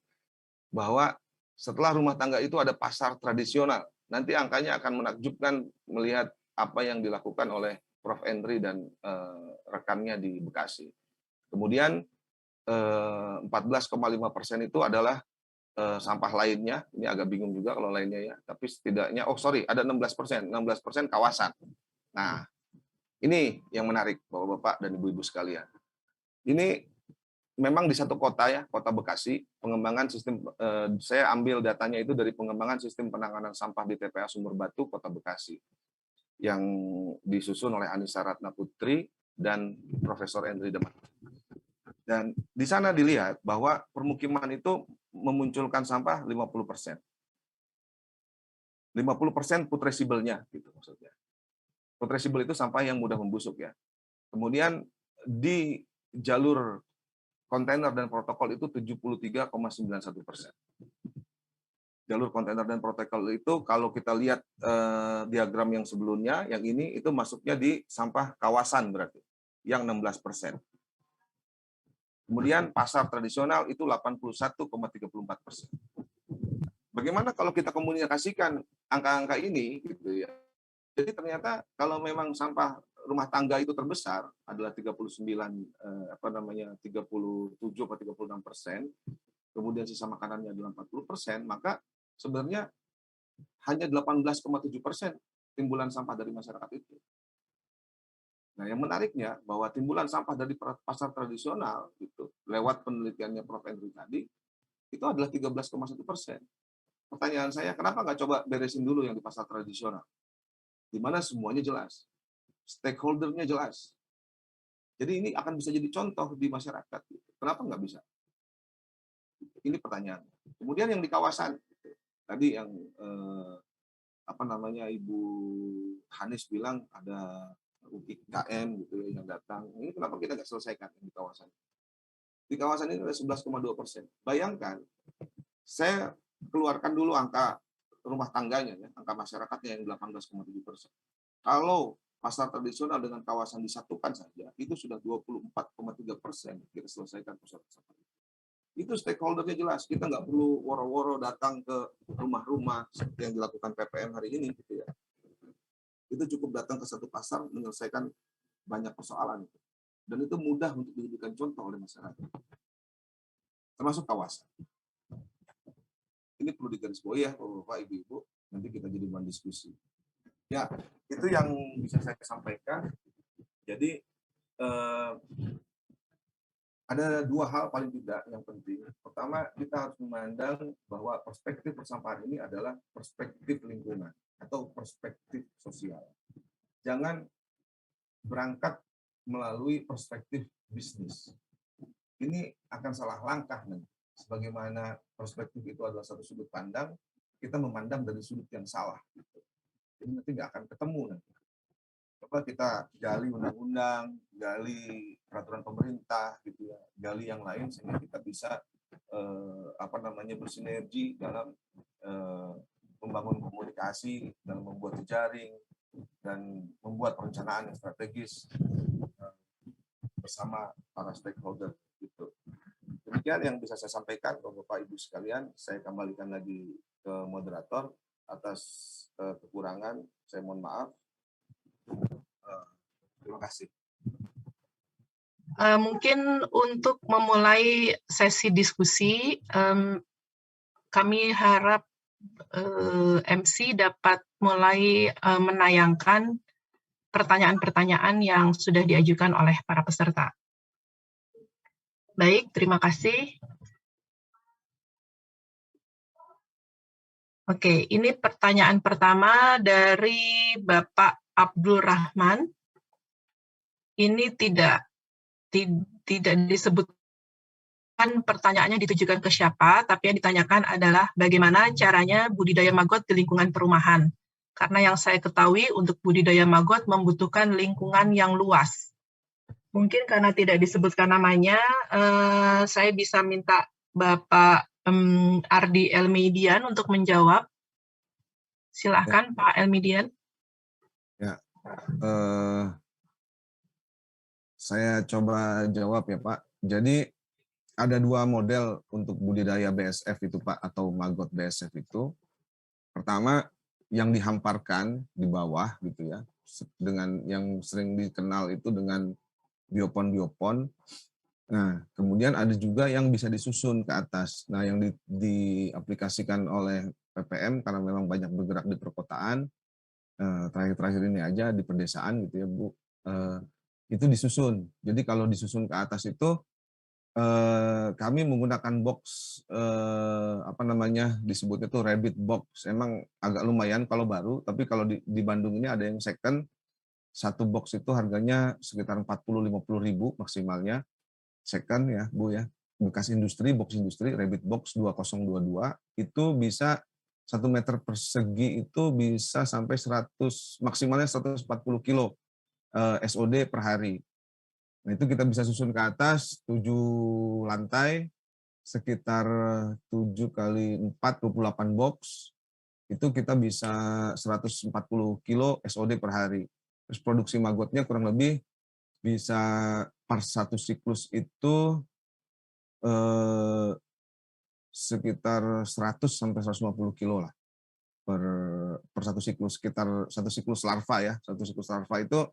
bahwa setelah rumah tangga itu ada pasar tradisional. Nanti angkanya akan menakjubkan melihat apa yang dilakukan oleh Prof. Endri dan rekannya di Bekasi. Kemudian 14,5% itu adalah sampah lainnya. Ini agak bingung juga kalau lainnya ya. Tapi setidaknya, ada 16%. 16% kawasan. Nah, ini yang menarik Bapak-Bapak dan Ibu-Ibu sekalian. Ini memang di satu kota ya, Kota Bekasi, pengembangan sistem, saya ambil datanya itu dari pengembangan sistem penanganan sampah di TPA Sumber Batu, Kota Bekasi, yang disusun oleh Anissa Ratna Putri dan Profesor Endri Demak. Dan di sana dilihat bahwa permukiman itu memunculkan sampah 50%. 50% putrescible-nya, gitu maksudnya. Putrescible itu sampah yang mudah membusuk ya. Kemudian di jalur kontainer dan protokol itu 73,91%. Jalur kontainer dan protokol itu kalau kita lihat diagram yang sebelumnya, yang ini itu masuknya di sampah kawasan berarti, yang 16%. Kemudian pasar tradisional itu 81,34%. Bagaimana kalau kita komunikasikan angka-angka ini gitu ya. Jadi ternyata kalau memang sampah rumah tangga itu terbesar adalah 37 atau 36%, kemudian sisa makanannya adalah 40%, maka sebenarnya hanya 18,7% timbulan sampah dari masyarakat itu. Nah, yang menariknya bahwa timbulan sampah dari pasar tradisional itu lewat penelitiannya Prof. Endri tadi itu adalah 13,1%. Pertanyaan saya, kenapa nggak coba beresin dulu yang di pasar tradisional? Di mana semuanya jelas, stakeholder-nya jelas. Jadi ini akan bisa jadi contoh di masyarakat. Kenapa nggak bisa? Ini pertanyaan. Kemudian yang di kawasan, tadi yang Ibu Hanis bilang ada UIKM gitu ya, yang datang. Ini kenapa kita nggak selesaikan di kawasan? Di kawasan ini ada 11,2%. Bayangkan, saya keluarkan dulu angka rumah tangganya, ya, angka masyarakatnya yang 18,7%. Kalau pasar tradisional dengan kawasan disatukan saja, itu sudah 24,3% kita selesaikan pusat sampah. Itu stakeholder-nya jelas. Kita nggak perlu woro-woro datang ke rumah-rumah seperti yang dilakukan PPM hari ini, gitu ya. Itu cukup datang ke satu pasar menyelesaikan banyak persoalan. Dan itu mudah untuk dijadikan contoh oleh masyarakat. Termasuk kawasan. Ini perlu digarisbawahi ya, Bapak, Ibu-Ibu. Nanti kita jadi bahan diskusi. Ya, itu yang bisa saya sampaikan. Jadi, ada dua hal paling tidak yang penting. Pertama, kita harus memandang bahwa perspektif persampahan ini adalah perspektif lingkungan atau perspektif sosial. Jangan berangkat melalui perspektif bisnis. Ini akan salah langkah nanti. Sebagaimana perspektif itu adalah satu sudut pandang, kita memandang dari sudut yang salah. Jadi nanti nggak akan ketemu nanti. Coba kita gali undang-undang, gali peraturan pemerintah, gitu ya, gali yang lain sehingga kita bisa bersinergi dalam membangun komunikasi, dalam membuat jejaring dan membuat perencanaan yang strategis bersama para stakeholder. Gitu. demikian yang bisa saya sampaikan, Bapak Ibu sekalian. Saya kembalikan lagi ke moderator atas kekurangan. Saya mohon maaf. Terima kasih. Mungkin untuk memulai sesi diskusi, kami harap MC dapat mulai menayangkan pertanyaan-pertanyaan yang sudah diajukan oleh para peserta. Baik, terima kasih. Oke, ini pertanyaan pertama dari Bapak Abdul Rahman. Ini tidak disebutkan pertanyaannya ditujukan ke siapa, tapi yang ditanyakan adalah bagaimana caranya budidaya maggot di lingkungan perumahan. Karena yang saya ketahui untuk budidaya maggot membutuhkan lingkungan yang luas. Mungkin karena tidak disebutkan namanya, saya bisa minta Bapak Ardi Elmedian untuk menjawab. Silakan Pak Elmedian. Ya, saya coba jawab ya Pak. Jadi ada dua model untuk budidaya BSF itu Pak, atau maggot BSF itu. Pertama, yang dihamparkan di bawah gitu ya, dengan yang sering dikenal itu dengan biopon. Nah, kemudian ada juga yang bisa disusun ke atas. Nah, yang diaplikasikan oleh PPM karena memang banyak bergerak di perkotaan, terakhir-terakhir ini aja di pedesaan gitu ya Bu, itu disusun. Jadi kalau disusun ke atas itu kami menggunakan box disebutnya tuh rabbit box. Emang agak lumayan kalau baru, tapi kalau di Bandung ini ada yang second, satu box itu harganya sekitar 40-50 ribu maksimalnya second ya Bu ya. Bekas industri, box industri, rabbit box 2022 itu bisa 1 meter persegi itu bisa sampai 100, maksimalnya 140 kilo SOD per hari. Nah, itu kita bisa susun ke atas 7 lantai, sekitar 7 kali 4, 28 box, itu kita bisa 140 kilo SOD per hari. Terus produksi maggotnya kurang lebih bisa per satu siklus itu sekitar 100 sampai 150 kilo lah per satu siklus, sekitar satu siklus larva ya. Satu siklus larva itu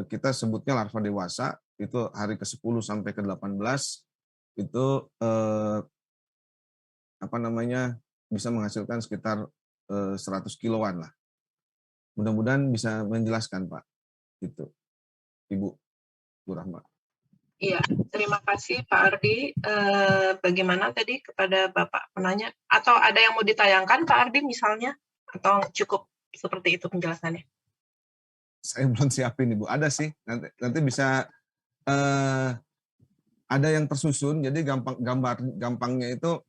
kita sebutnya larva dewasa, itu hari ke-10 sampai ke-18 itu bisa menghasilkan sekitar 100 kiloan lah. Mudah-mudahan bisa menjelaskan Pak. Itu Ibu Bu Rahma. Iya, terima kasih Pak Ardi. Bagaimana tadi kepada Bapak penanya? Atau ada yang mau ditayangkan Pak Ardi misalnya? Atau cukup seperti itu penjelasannya? Saya belum siapin Ibu. Ada sih, nanti bisa ada yang tersusun. Jadi gampangnya itu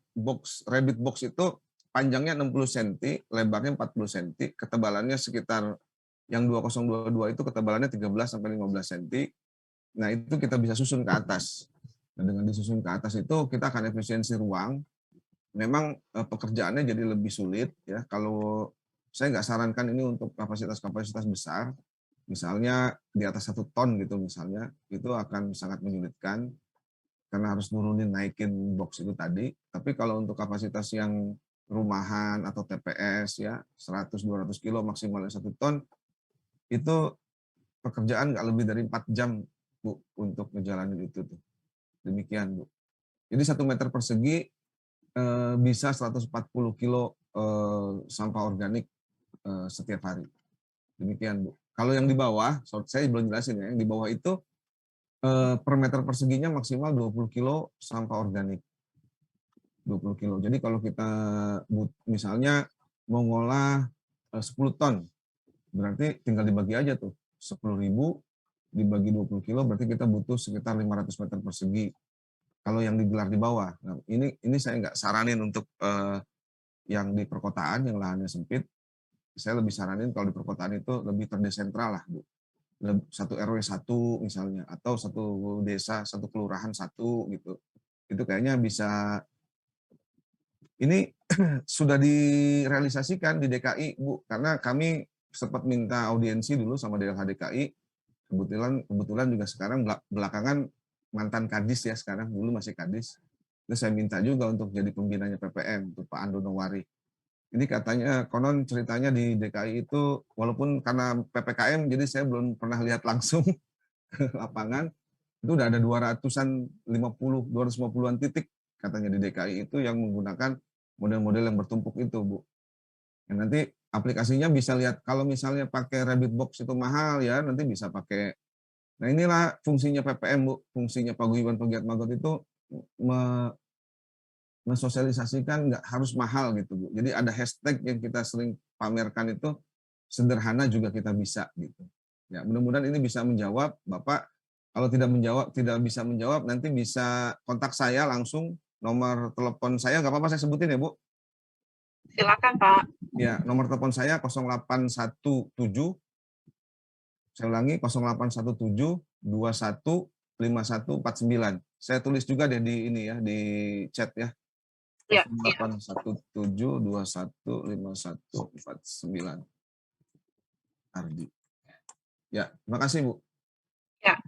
rabbit box itu panjangnya 60 cm, lebarnya 40 cm, ketebalannya sekitar yang 2022 itu ketebalannya 13 sampai 15 cm. Nah, itu kita bisa susun ke atas. Nah, dengan disusun ke atas itu kita akan efisiensi ruang. Memang pekerjaannya jadi lebih sulit ya. Kalau saya nggak sarankan ini untuk kapasitas-kapasitas besar, misalnya di atas 1 ton gitu misalnya, itu akan sangat menyulitkan karena harus nurunin naikin box itu tadi. Tapi kalau untuk kapasitas yang rumahan atau TPS ya 100-200 kilo maksimalnya 1 ton, itu pekerjaan nggak lebih dari 4 jam Bu untuk ngejalanin itu tuh. Demikian Bu. Jadi 1 meter persegi bisa 140 kilo sampah organik setiap hari. Demikian Bu. Kalau yang di bawah, saya belum jelasin ya, yang di bawah itu per meter perseginya maksimal 20 kilo sampah organik. 20 kilo. Jadi kalau kita misalnya mau ngolah 10 ton, berarti tinggal dibagi aja tuh. 10.000 dibagi 20 kilo, berarti kita butuh sekitar 500 meter persegi. Kalau yang digelar di bawah. Nah, ini saya nggak saranin untuk yang di perkotaan, yang lahannya sempit. Saya lebih saranin kalau di perkotaan itu lebih terdesentral lah, Bu. 1 RW 1 misalnya, atau 1 desa, 1 kelurahan 1 gitu. Itu kayaknya bisa. Ini sudah direalisasikan di DKI, Bu, karena kami sempat minta audiensi dulu sama DLH DKI. Kebetulan juga sekarang belakangan mantan kadis ya sekarang, dulu masih kadis. Terus saya minta juga untuk jadi pembinanya PPM, untuk Pak Ando Nowari. Ini katanya, konon ceritanya di DKI itu, walaupun karena PPKM, jadi saya belum pernah lihat langsung ke lapangan, itu udah ada 250-an titik katanya di DKI itu yang menggunakan model-model yang bertumpuk itu, Bu. Yang nanti aplikasinya bisa lihat, kalau misalnya pakai Rabbit Box itu mahal ya, nanti bisa pakai. Nah inilah fungsinya PPM, Bu. Fungsinya Paguyuban Pegiat Magot itu mensosialisasikan nggak harus mahal gitu, Bu. Jadi ada hashtag yang kita sering pamerkan itu, sederhana juga kita bisa gitu. Ya, mudah-mudahan ini bisa menjawab, Bapak. Kalau tidak bisa menjawab, nanti bisa kontak saya langsung, nomor telepon saya, nggak apa-apa saya sebutin ya, Bu? Silakan, Pak. Ya, nomor telepon saya 0817, saya ulangi 0817 21 5149. Saya tulis juga deh di ini ya, di chat ya. 0817 21 5149. Ardi. Ya, terima kasih, Bu. Ya.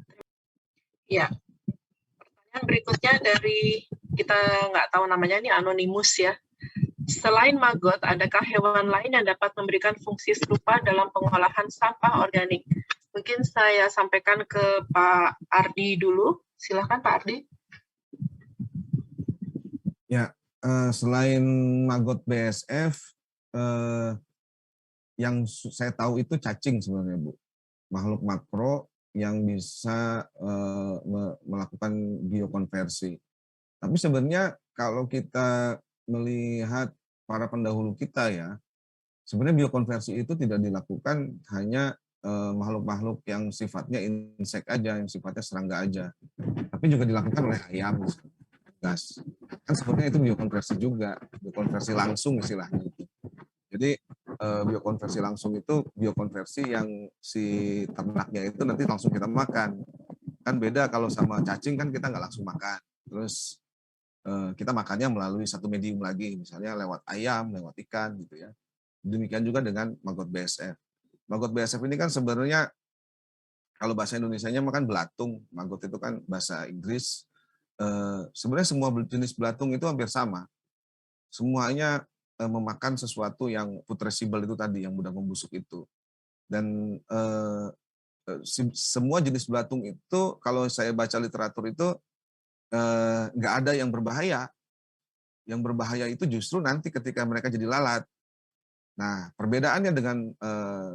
Ya. Pertanyaan berikutnya dari kita nggak tahu namanya, ini anonimus ya. Selain maggot, adakah hewan lain yang dapat memberikan fungsi serupa dalam pengolahan sampah organik? Mungkin saya sampaikan ke Pak Ardi dulu. Silakan Pak Ardi. Ya, selain maggot BSF, yang saya tahu itu cacing sebenarnya, Bu. Makhluk makro yang bisa melakukan biokonversi. Tapi sebenarnya kalau kita melihat para pendahulu kita ya, sebenarnya biokonversi itu tidak dilakukan hanya makhluk-makhluk yang sifatnya insek aja, yang sifatnya serangga aja. Tapi juga dilakukan oleh ayam, gas. Kan sebenarnya itu biokonversi juga, biokonversi langsung istilahnya. Jadi biokonversi langsung itu biokonversi yang si ternaknya itu nanti langsung kita makan. Kan beda kalau sama cacing kan kita nggak langsung makan. Terus kita makannya melalui satu medium lagi, misalnya lewat ayam, lewat ikan gitu ya. Demikian juga dengan maggot BSF. Maggot BSF ini kan sebenarnya kalau bahasa Indonesianya makan belatung, maggot itu kan bahasa Inggris. Sebenarnya semua jenis belatung itu hampir sama. Semuanya memakan sesuatu yang putrescible itu tadi, yang mudah membusuk itu. Dan semua jenis belatung itu, kalau saya baca literatur itu, nggak ada yang berbahaya. Yang berbahaya itu justru nanti ketika mereka jadi lalat. Nah, perbedaannya dengan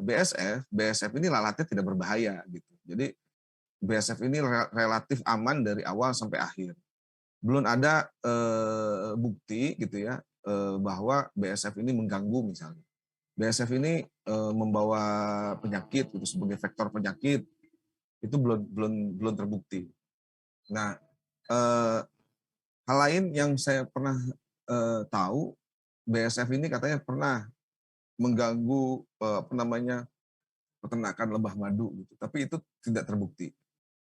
BSF ini lalatnya tidak berbahaya gitu. Jadi BSF ini relatif aman dari awal sampai akhir. Belum ada bukti gitu ya bahwa BSF ini mengganggu misalnya. BSF ini membawa penyakit gitu sebagai vektor penyakit itu belum terbukti. Nah, hal lain yang saya pernah tahu, BSF ini katanya pernah mengganggu peternakan lebah madu gitu, tapi itu tidak terbukti.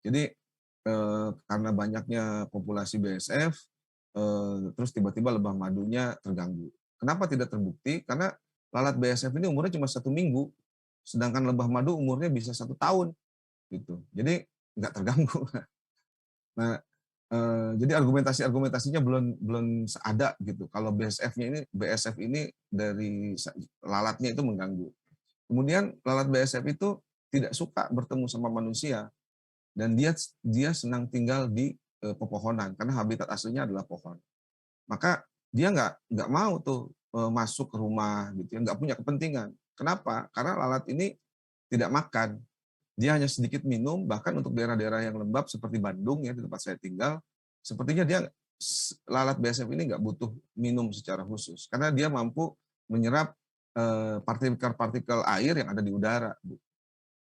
Jadi karena banyaknya populasi BSF, terus tiba-tiba lebah madunya terganggu. Kenapa tidak terbukti? Karena lalat BSF ini umurnya cuma 1 minggu, sedangkan lebah madu umurnya bisa 1 tahun, gitu. Jadi nggak terganggu. Nah, jadi argumentasinya belum ada gitu. Kalau BSF ini dari lalatnya itu mengganggu. Kemudian lalat BSF itu tidak suka bertemu sama manusia dan dia senang tinggal di pepohonan karena habitat aslinya adalah pohon. Maka dia nggak mau tuh masuk ke rumah gitu ya, nggak punya kepentingan. Kenapa? Karena lalat ini tidak makan. Dia hanya sedikit minum, bahkan untuk daerah-daerah yang lembab seperti Bandung ya, di tempat saya tinggal, sepertinya lalat BSF ini nggak butuh minum secara khusus, karena dia mampu menyerap partikel-partikel air yang ada di udara.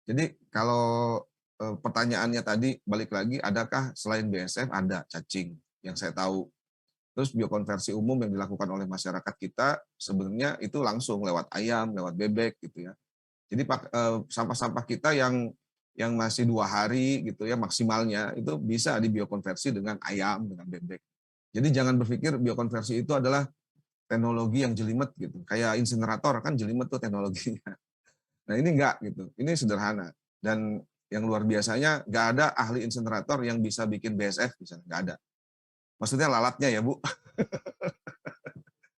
Jadi kalau pertanyaannya tadi, balik lagi, adakah selain BSF ada cacing yang saya tahu. Terus biokonversi umum yang dilakukan oleh masyarakat kita sebenarnya itu langsung lewat ayam, lewat bebek gitu ya. Jadi sampah-sampah kita yang masih 2 hari gitu ya maksimalnya itu bisa dibiokonversi dengan ayam, dengan bebek. Jadi jangan berpikir biokonversi itu adalah teknologi yang jelimet gitu. Kayak insinerator kan jelimet tuh teknologinya. Nah ini enggak gitu. Ini sederhana. Dan yang luar biasanya, nggak ada ahli insinerator yang bisa bikin BSF, bisa nggak ada. Maksudnya lalatnya ya Bu.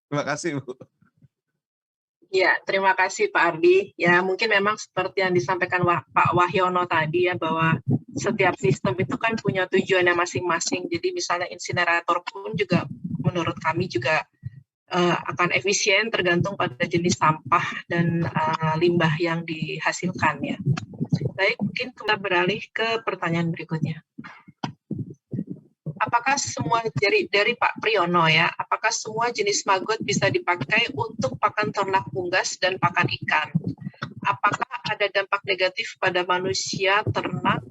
Terima kasih Bu. Ya, terima kasih Pak Ardi. Ya, mungkin memang seperti yang disampaikan Pak Wahyono tadi ya, bahwa setiap sistem itu kan punya tujuannya masing-masing. Jadi misalnya insinerator pun juga menurut kami juga akan efisien tergantung pada jenis sampah dan limbah yang dihasilkan ya. Baik, mungkin kita beralih ke pertanyaan berikutnya. Apakah semua dari Pak Priyono ya, apakah semua jenis maggot bisa dipakai untuk pakan ternak unggas dan pakan ikan? Apakah ada dampak negatif pada manusia, ternak,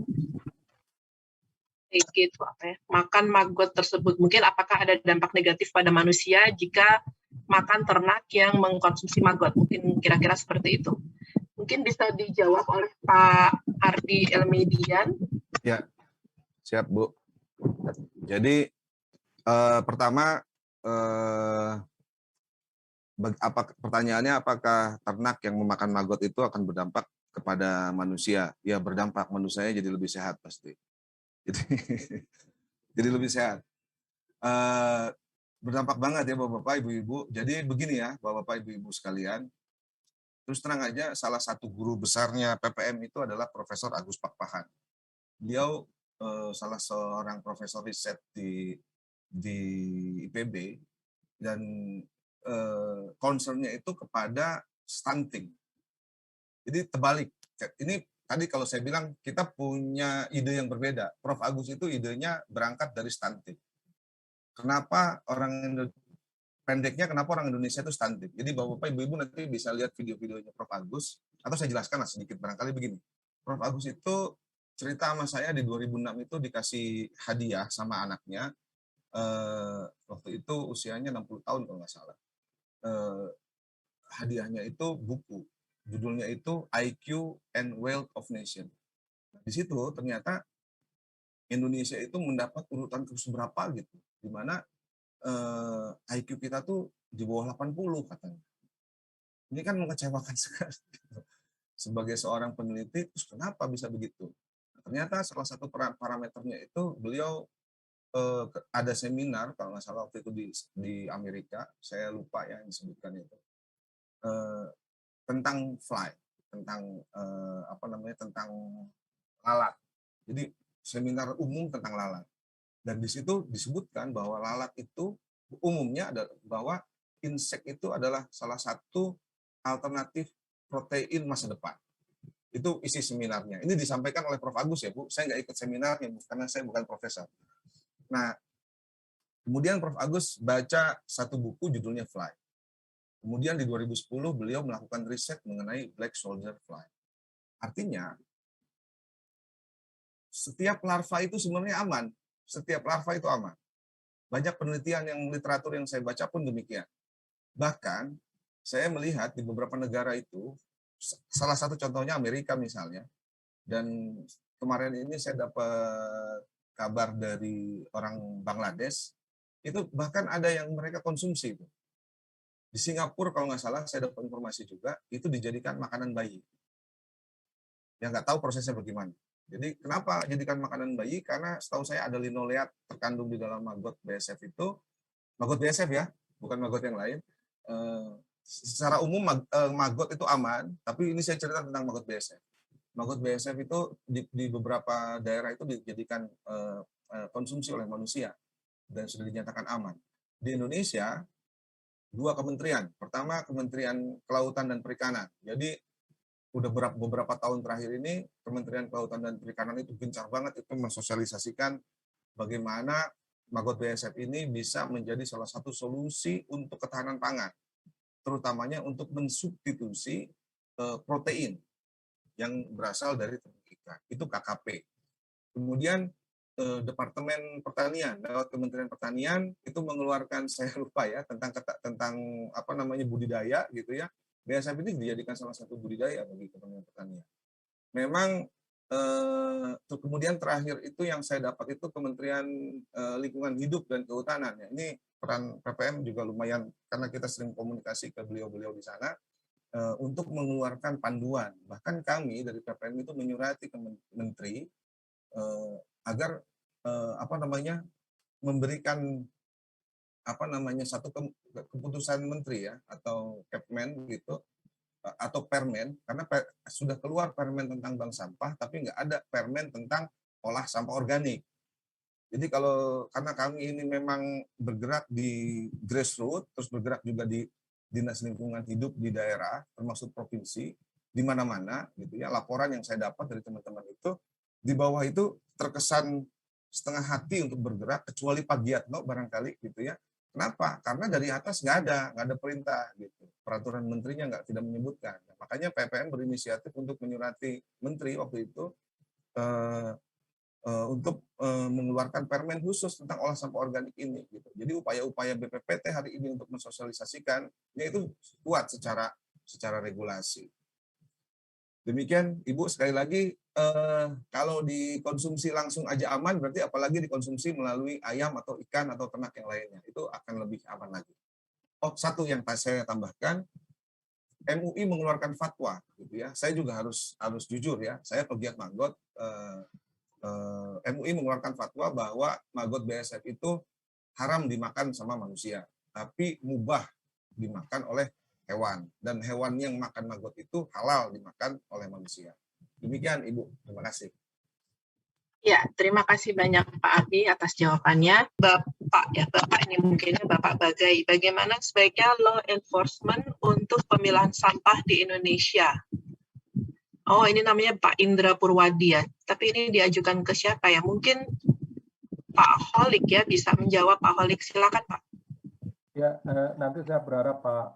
gitu apa ya, makan maggot tersebut? Mungkin apakah ada dampak negatif pada manusia jika makan ternak yang mengkonsumsi maggot? Mungkin kira-kira seperti itu. Mungkin bisa dijawab oleh Pak Ardi Elmedian. Ya, siap Bu. Jadi pertama pertanyaannya apakah ternak yang memakan maggot itu akan berdampak kepada manusia? Ya berdampak, manusianya jadi lebih sehat pasti. Jadi lebih sehat. Berdampak banget ya Bapak-Bapak, Ibu-Ibu. Jadi begini ya Bapak-Bapak, Ibu-Ibu sekalian. Terus terang aja salah satu guru besarnya PPM itu adalah Profesor Agus Pakpahan. Beliau salah seorang profesor riset di IPB dan concernnya itu kepada stunting. Jadi terbalik. Ini tadi kalau saya bilang kita punya ide yang berbeda. Prof. Agus itu idenya berangkat dari stunting. Kenapa pendeknya kenapa orang Indonesia itu stunting? Jadi Bapak Ibu-Ibu nanti bisa lihat video-videonya Prof. Agus, atau saya jelaskan sedikit barangkali begini. Prof. Agus itu cerita sama saya di 2006 itu dikasih hadiah sama anaknya, waktu itu usianya 60 tahun kalau nggak salah. Hadiahnya itu buku, judulnya itu IQ and Wealth of Nation. Di situ ternyata Indonesia itu mendapat urutan ke berapa gitu, di mana IQ kita tuh di bawah 80 katanya. Ini kan mengecewakan sekali. Sebagai seorang peneliti, terus kenapa bisa begitu? Ternyata salah satu parameternya itu beliau ada seminar kalau nggak salah waktu itu di Amerika, saya lupa ya yang disebutkan itu, tentang fly, tentang tentang lalat. Jadi seminar umum tentang lalat. Dan di situ disebutkan bahwa lalat itu umumnya adalah bahwa insek itu adalah salah satu alternatif protein masa depan. Itu isi seminarnya. Ini disampaikan oleh Prof. Agus ya Bu. Saya nggak ikut seminarnya karena saya bukan profesor. Nah, kemudian Prof. Agus baca satu buku judulnya Fly. Kemudian di 2010 beliau melakukan riset mengenai black soldier fly. Artinya, setiap larva itu sebenarnya aman. Setiap larva itu aman. Banyak penelitian yang literatur yang saya baca pun demikian. Bahkan, saya melihat di beberapa negara itu, salah satu contohnya Amerika misalnya, dan kemarin ini saya dapat kabar dari orang Bangladesh, itu bahkan ada yang mereka konsumsi itu. Di Singapura kalau nggak salah, saya dapat informasi juga, itu dijadikan makanan bayi. Yang nggak tahu prosesnya bagaimana. Jadi kenapa jadikan makanan bayi? Karena setahu saya ada linoleat terkandung di dalam maggot BSF itu, maggot BSF ya, bukan maggot yang lain. Secara umum maggot itu aman, tapi ini saya cerita tentang maggot BSF. Maggot BSF itu di beberapa daerah itu dijadikan konsumsi oleh manusia dan sudah dinyatakan aman. Di Indonesia, 2 kementerian. Pertama, Kementerian Kelautan dan Perikanan. Jadi udah beberapa tahun terakhir ini Kementerian Kelautan dan Perikanan itu gencar banget itu mensosialisasikan bagaimana maggot BSF ini bisa menjadi salah satu solusi untuk ketahanan pangan, terutamanya untuk mensubstitusi protein yang berasal dari ternak ikan. Itu KKP. Kemudian Departemen Pertanian lewat Kementerian Pertanian itu mengeluarkan, saya lupa ya, tentang apa namanya budidaya gitu ya. BSF ini dijadikan salah satu budidaya bagi Kementerian Pertanian. Memang kemudian terakhir itu yang saya dapat itu Kementerian Lingkungan Hidup dan Kehutanan. Ya. Ini peran PPM juga lumayan karena kita sering komunikasi ke beliau-beliau di sana. untuk mengeluarkan panduan. Bahkan kami dari PPM itu menyurati ke Menteri agar memberikan satu keputusan Menteri ya atau Kepmen gitu atau Permen, karena sudah keluar Permen tentang bank sampah tapi nggak ada Permen tentang olah sampah organik. Jadi karena kami ini memang bergerak di grassroots, terus bergerak juga di Dinas Lingkungan Hidup di daerah, termasuk provinsi, di mana-mana gitu ya. Laporan yang saya dapat dari teman-teman itu di bawah itu terkesan setengah hati untuk bergerak, kecuali Pak Giatno barangkali gitu ya. Kenapa? Karena dari atas nggak ada perintah gitu. Peraturan menterinya tidak menyebutkan. Makanya PPM berinisiatif untuk menyurati menteri waktu itu untuk mengeluarkan permen khusus tentang olah sampah organik ini. Gitu. Jadi upaya-upaya BPPT hari ini untuk mensosialisasikan, itu kuat secara regulasi. Demikian, Ibu, sekali lagi, kalau dikonsumsi langsung aja aman, berarti apalagi dikonsumsi melalui ayam atau ikan atau ternak yang lainnya. Itu akan lebih aman lagi. Satu yang saya tambahkan, MUI mengeluarkan fatwa. Gitu ya. Saya juga harus jujur ya, saya pegiat maggot, MUI mengeluarkan fatwa bahwa maggot BSF itu haram dimakan sama manusia, tapi mubah dimakan oleh hewan, dan hewan yang makan maggot itu halal dimakan oleh manusia. Demikian, Ibu. Terima kasih. Ya, terima kasih banyak Pak Abi atas jawabannya. Bapak ini mungkinnya Bapak Bagai, bagaimana sebaiknya law enforcement untuk pemilahan sampah di Indonesia? Oh, ini namanya Pak Indra Purwadi ya. Tapi ini diajukan ke siapa ya? Mungkin Pak Holik ya bisa menjawab. Pak Holik, silakan Pak. Ya, nanti saya berharap Pak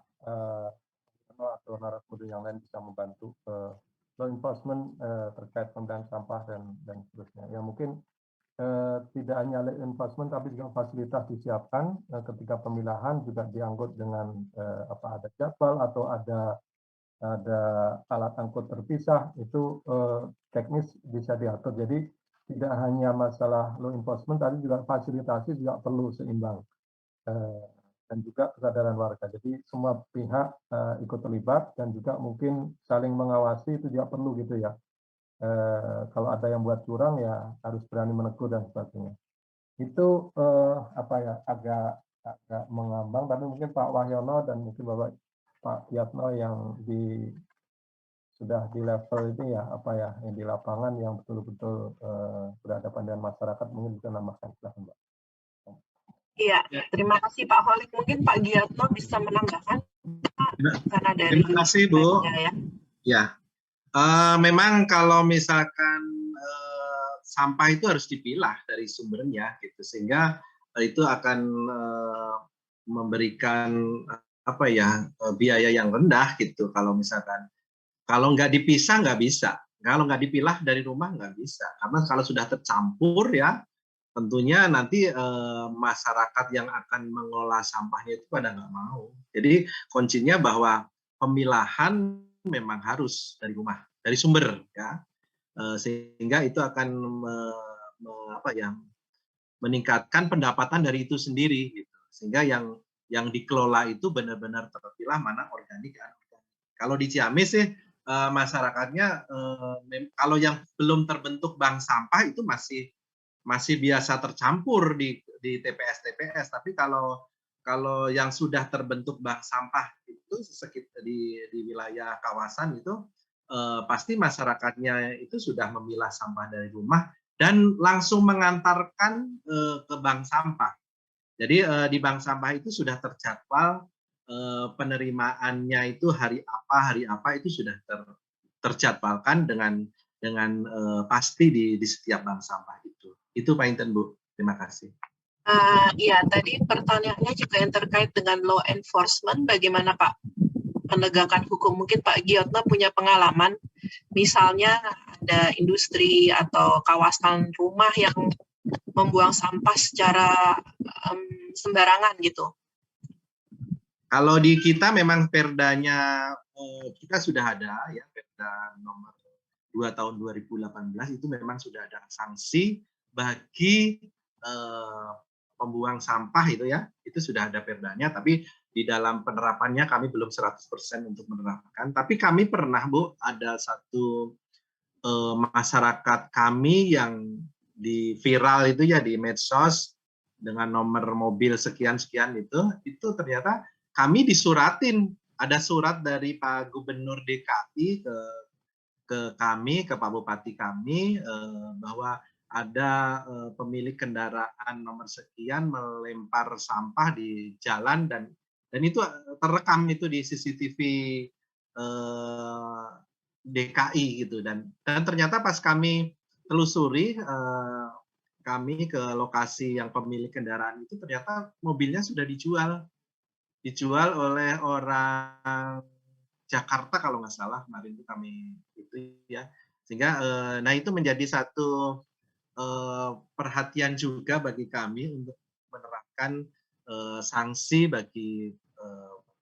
atau narasumber yang lain bisa membantu law enforcement terkait pemilihan sampah dan seterusnya. Ya mungkin tidak hanya law enforcement tapi juga fasilitas disiapkan ketika pemilahan juga diangkut dengan ada jadwal atau ada alat angkut terpisah, itu teknis bisa diatur. Jadi tidak hanya masalah law enforcement, tapi juga fasilitasi juga perlu seimbang dan juga kesadaran warga. Jadi semua pihak ikut terlibat dan juga mungkin saling mengawasi itu juga perlu gitu ya. Kalau ada yang buat curang ya harus berani menegur dan sebagainya. Itu agak mengambang, tapi mungkin Pak Wahyono dan mungkin Pak Yatno yang sudah di level ini ya yang di lapangan yang betul-betul berhadapan dengan masyarakat mungkin bisa nambahkan. Silahkan, Mbak. Iya, terima kasih Pak Holik. Mungkin Pak Giatno bisa menambahkan karena dari terima kasih Bu. Ya, memang kalau misalkan sampah itu harus dipilah dari sumbernya gitu, sehingga itu akan memberikan biaya yang rendah gitu. Kalau misalkan nggak dipisah nggak bisa, kalau nggak dipilah dari rumah nggak bisa, karena kalau sudah tercampur ya tentunya nanti masyarakat yang akan mengolah sampahnya itu pada nggak mau. Jadi kuncinya bahwa pemilahan memang harus dari rumah, dari sumber ya, sehingga itu akan meningkatkan pendapatan dari itu sendiri gitu. Sehingga yang dikelola itu benar-benar terpilah mana organik dan anorganik. Kalau di Ciamis sih masyarakatnya kalau yang belum terbentuk bank sampah itu masih biasa tercampur di TPS, tapi kalau yang sudah terbentuk bank sampah itu sekitar di wilayah kawasan itu pasti masyarakatnya itu sudah memilah sampah dari rumah dan langsung mengantarkan ke bank sampah. Jadi di bank sampah itu sudah terjadwal penerimaannya itu hari apa itu sudah terjadwalkan dengan pasti di setiap bank sampah itu. Itu Pak Inten, Bu. Terima kasih. Iya, tadi pertanyaannya juga yang terkait dengan law enforcement, bagaimana Pak penegakan hukum? Mungkin Pak Giatno punya pengalaman, misalnya ada industri atau kawasan rumah yang membuang sampah secara sembarangan gitu. Kalau di kita memang perdanya kita sudah ada ya, Perda nomor 2 tahun 2018 itu memang sudah ada sanksi bagi pembuang sampah itu ya, itu sudah ada perdanya, tapi di dalam penerapannya kami belum 100% untuk menerapkan. Tapi kami pernah, Bu, ada satu masyarakat kami yang di viral itu ya di medsos dengan nomor mobil sekian-sekian itu ternyata kami disuratin, ada surat dari Pak Gubernur DKI ke kami, ke Pak Bupati kami, bahwa ada pemilik kendaraan nomor sekian melempar sampah di jalan dan itu terekam itu di CCTV DKI gitu dan ternyata pas kami telusuri kami ke lokasi yang pemilik kendaraan itu ternyata mobilnya sudah dijual oleh orang Jakarta kalau nggak salah kemarin itu kami itu ya, sehingga nah itu menjadi satu perhatian juga bagi kami untuk menerapkan sanksi bagi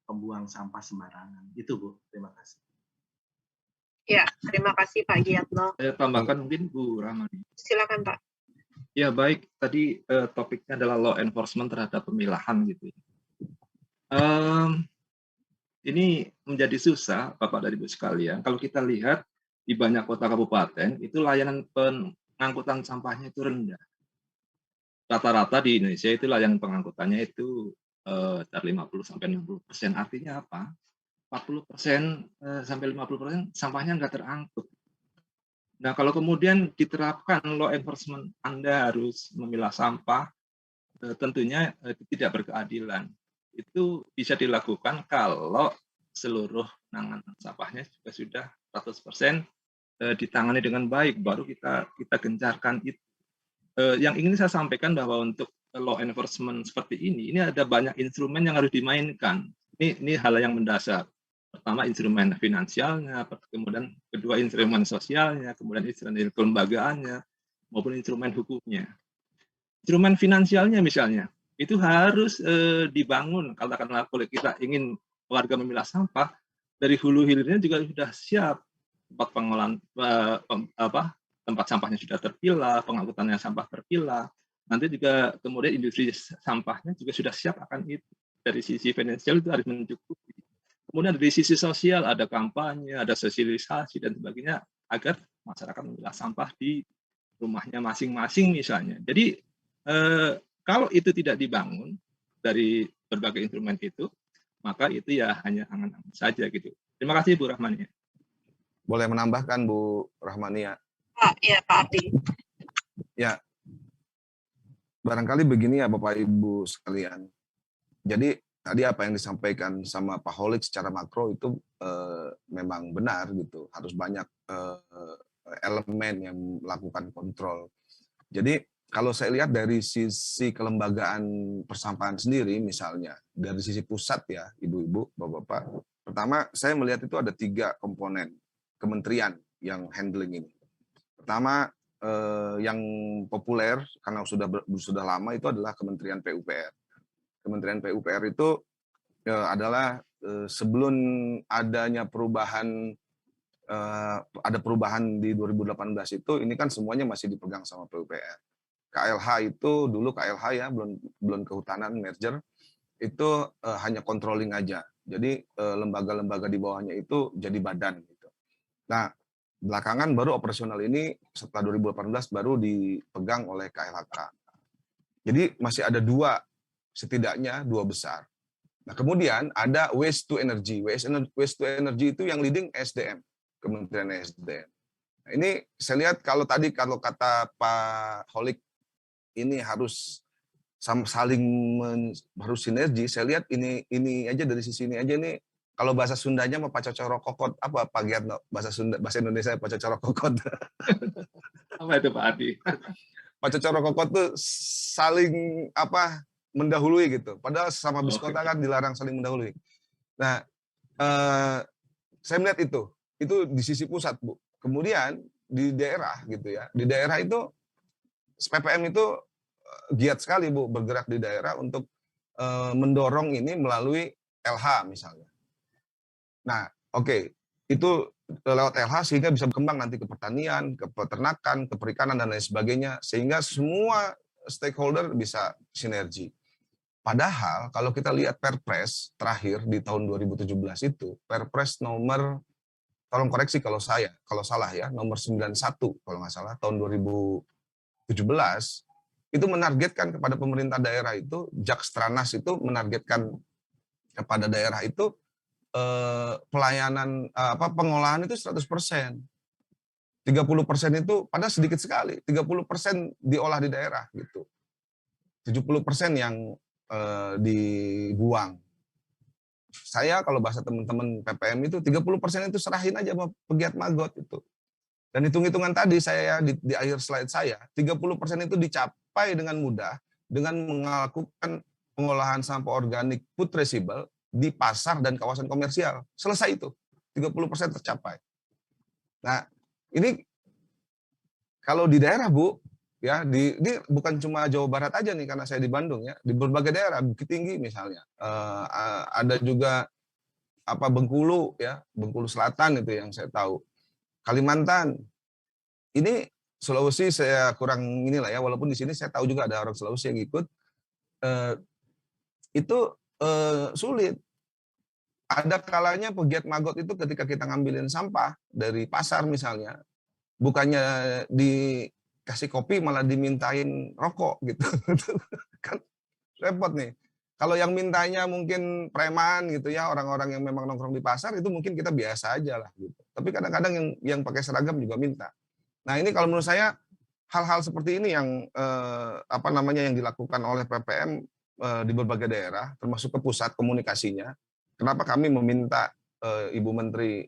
pembuang sampah sembarangan. Itu Bu, terima kasih. Ya, terima kasih Pak Giatno. Saya tambahkan mungkin Bu Rahmadi. Silakan Pak. Ya baik, tadi topiknya adalah law enforcement terhadap pemilahan gitu. Ini menjadi susah Bapak dan Ibu sekalian. Kalau kita lihat di banyak kota kabupaten itu layanan pengangkutan sampahnya itu rendah. Rata-rata di Indonesia itu layanan pengangkutannya itu dari 50-60%. Artinya apa? 40% sampai 50% sampahnya nggak terangkut. Nah, kalau kemudian diterapkan law enforcement Anda harus memilah sampah, tentunya tidak berkeadilan. Itu bisa dilakukan kalau seluruh penanganan sampahnya juga sudah 100% ditangani dengan baik, baru kita gencarkan itu. Yang ingin saya sampaikan bahwa untuk law enforcement seperti ini ada banyak instrumen yang harus dimainkan. Ini hal yang mendasar. Pertama instrumen finansialnya, kemudian kedua instrumen sosialnya, kemudian instrumen kelembagaannya, maupun instrumen hukumnya. Instrumen finansialnya misalnya, itu harus dibangun. Katakanlah kalau kita ingin warga memilah sampah, dari hulu hilirnya juga sudah siap. Tempat pengolahan tempat sampahnya sudah terpilah, pengangkutannya sampah terpilah. Nanti juga kemudian industri sampahnya juga sudah siap akan itu. Dari sisi finansial itu harus mencukupi. Kemudian dari sisi sosial ada kampanye, ada sosialisasi dan sebagainya agar masyarakat memilah sampah di rumahnya masing-masing misalnya. Jadi kalau itu tidak dibangun dari berbagai instrumen itu, maka itu ya hanya angan-angan saja gitu. Terima kasih Bu Rahmania. Boleh menambahkan Bu Rahmania? Iya Pak Ardi. Ya, barangkali begini ya Bapak Ibu sekalian. Jadi tadi apa yang disampaikan sama Pak Holik secara makro itu memang benar gitu. Harus banyak elemen yang melakukan kontrol. Jadi kalau saya lihat dari sisi kelembagaan persampahan sendiri, misalnya dari sisi pusat ya, ibu-ibu, bapak-bapak. Pertama, saya melihat itu ada 3 komponen kementerian yang handling ini. Pertama, yang populer karena sudah lama itu adalah Kementerian PUPR. Kementerian PUPR itu adalah sebelum adanya perubahan, ada perubahan di 2018 itu, ini kan semuanya masih dipegang sama PUPR. KLH itu dulu KLH ya, belum kehutanan merger, itu hanya controlling aja. Jadi lembaga-lembaga di bawahnya itu jadi badan gitu. Nah, belakangan baru operasional ini setelah 2018 baru dipegang oleh KLHK. Jadi masih ada setidaknya 2 besar. Nah, kemudian ada waste to energy. Waste to energy itu yang leading SDM, Kementerian SDM. Nah, ini saya lihat kalau kata Pak Holik ini harus saling harus sinergi. Saya lihat ini aja dari sisi ini aja nih. Kalau bahasa Sundanya mah pacocoro kokot, apa Pak Giatno? Bahasa Indonesia pacocoro kokot. Apa itu Pak Adi? Pacocoro kokot tuh saling mendahului gitu. Padahal sama bis kota kan dilarang saling mendahului. Nah, saya melihat itu di sisi pusat, Bu. Kemudian di daerah gitu ya. Di daerah itu PPM itu giat sekali Bu bergerak di daerah untuk mendorong ini melalui LH misalnya. Nah, itu lewat LH sehingga bisa berkembang nanti ke pertanian, ke peternakan, ke perikanan dan lain sebagainya, sehingga semua stakeholder bisa sinergi. Padahal kalau kita lihat Perpres terakhir di tahun 2017 itu, Perpres nomor, tolong koreksi kalau salah ya, nomor 91 kalau nggak salah, tahun 2017, itu menargetkan kepada pemerintah daerah itu, Jakstranas itu menargetkan kepada daerah itu pelayanan pengolahan itu 100%. 30% itu pada sedikit sekali, 30% diolah di daerah gitu. 70% yang dibuang. Saya kalau bahasa teman-teman PPM itu 30% itu serahin aja sama pegiat Magot itu. Dan hitung-hitungan tadi saya di akhir slide saya, 30% itu dicapai dengan mudah dengan melakukan pengolahan sampah organik food traceable di pasar dan kawasan komersial. Selesai itu. 30% tercapai. Nah, ini kalau di daerah, Bu, ya ini bukan cuma Jawa Barat aja nih karena saya di Bandung ya, di berbagai daerah, Bukit Tinggi misalnya, ada juga Bengkulu ya, Bengkulu Selatan itu yang saya tahu, Kalimantan, ini Sulawesi saya kurang inilah ya, walaupun di sini saya tahu juga ada orang Sulawesi yang ikut, itu sulit. Ada kalanya pegiat Magot itu ketika kita ngambilin sampah dari pasar misalnya, bukannya dikasih kopi malah dimintain rokok gitu. Kan repot nih. Kalau yang mintanya mungkin preman gitu ya, orang-orang yang memang nongkrong di pasar itu mungkin kita biasa aja lah gitu. Tapi kadang-kadang yang pakai seragam juga minta. Nah, ini kalau menurut saya hal-hal seperti ini yang yang dilakukan oleh PPM di berbagai daerah, termasuk ke pusat komunikasinya. Kenapa kami meminta Ibu Menteri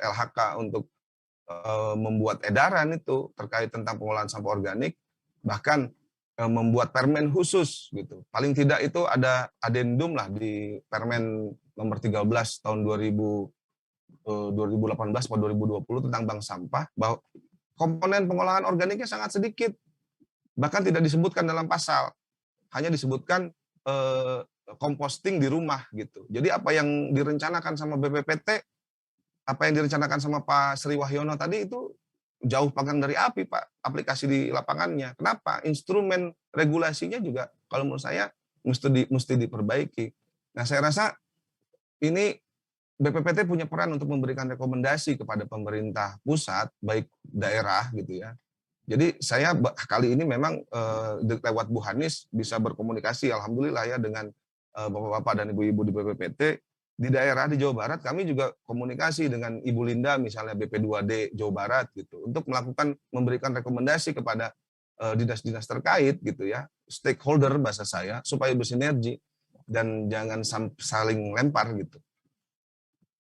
LHK untuk membuat edaran itu terkait tentang pengolahan sampah organik, bahkan membuat permen khusus gitu. Paling tidak itu ada adendum lah di Permen nomor 13 tahun 2018 atau 2020 tentang bank sampah, bahwa komponen pengolahan organiknya sangat sedikit. Bahkan tidak disebutkan dalam pasal. Hanya disebutkan composting di rumah gitu. Jadi apa yang direncanakan sama BPPT, apa yang direncanakan sama Pak Sri Wahyono tadi itu jauh panggang dari api, Pak, aplikasi di lapangannya. Kenapa? Instrumen regulasinya juga kalau menurut saya mesti diperbaiki. Nah, saya rasa ini BPPT punya peran untuk memberikan rekomendasi kepada pemerintah pusat, baik daerah gitu ya. Jadi saya kali ini memang lewat Bu Hanis bisa berkomunikasi, alhamdulillah ya, dengan bapak-bapak dan ibu-ibu di BPPT. Di daerah di Jawa Barat kami juga komunikasi dengan Ibu Linda misalnya BP2D Jawa Barat gitu untuk memberikan rekomendasi kepada dinas-dinas terkait gitu ya, stakeholder bahasa saya, supaya bersinergi dan jangan saling lempar gitu.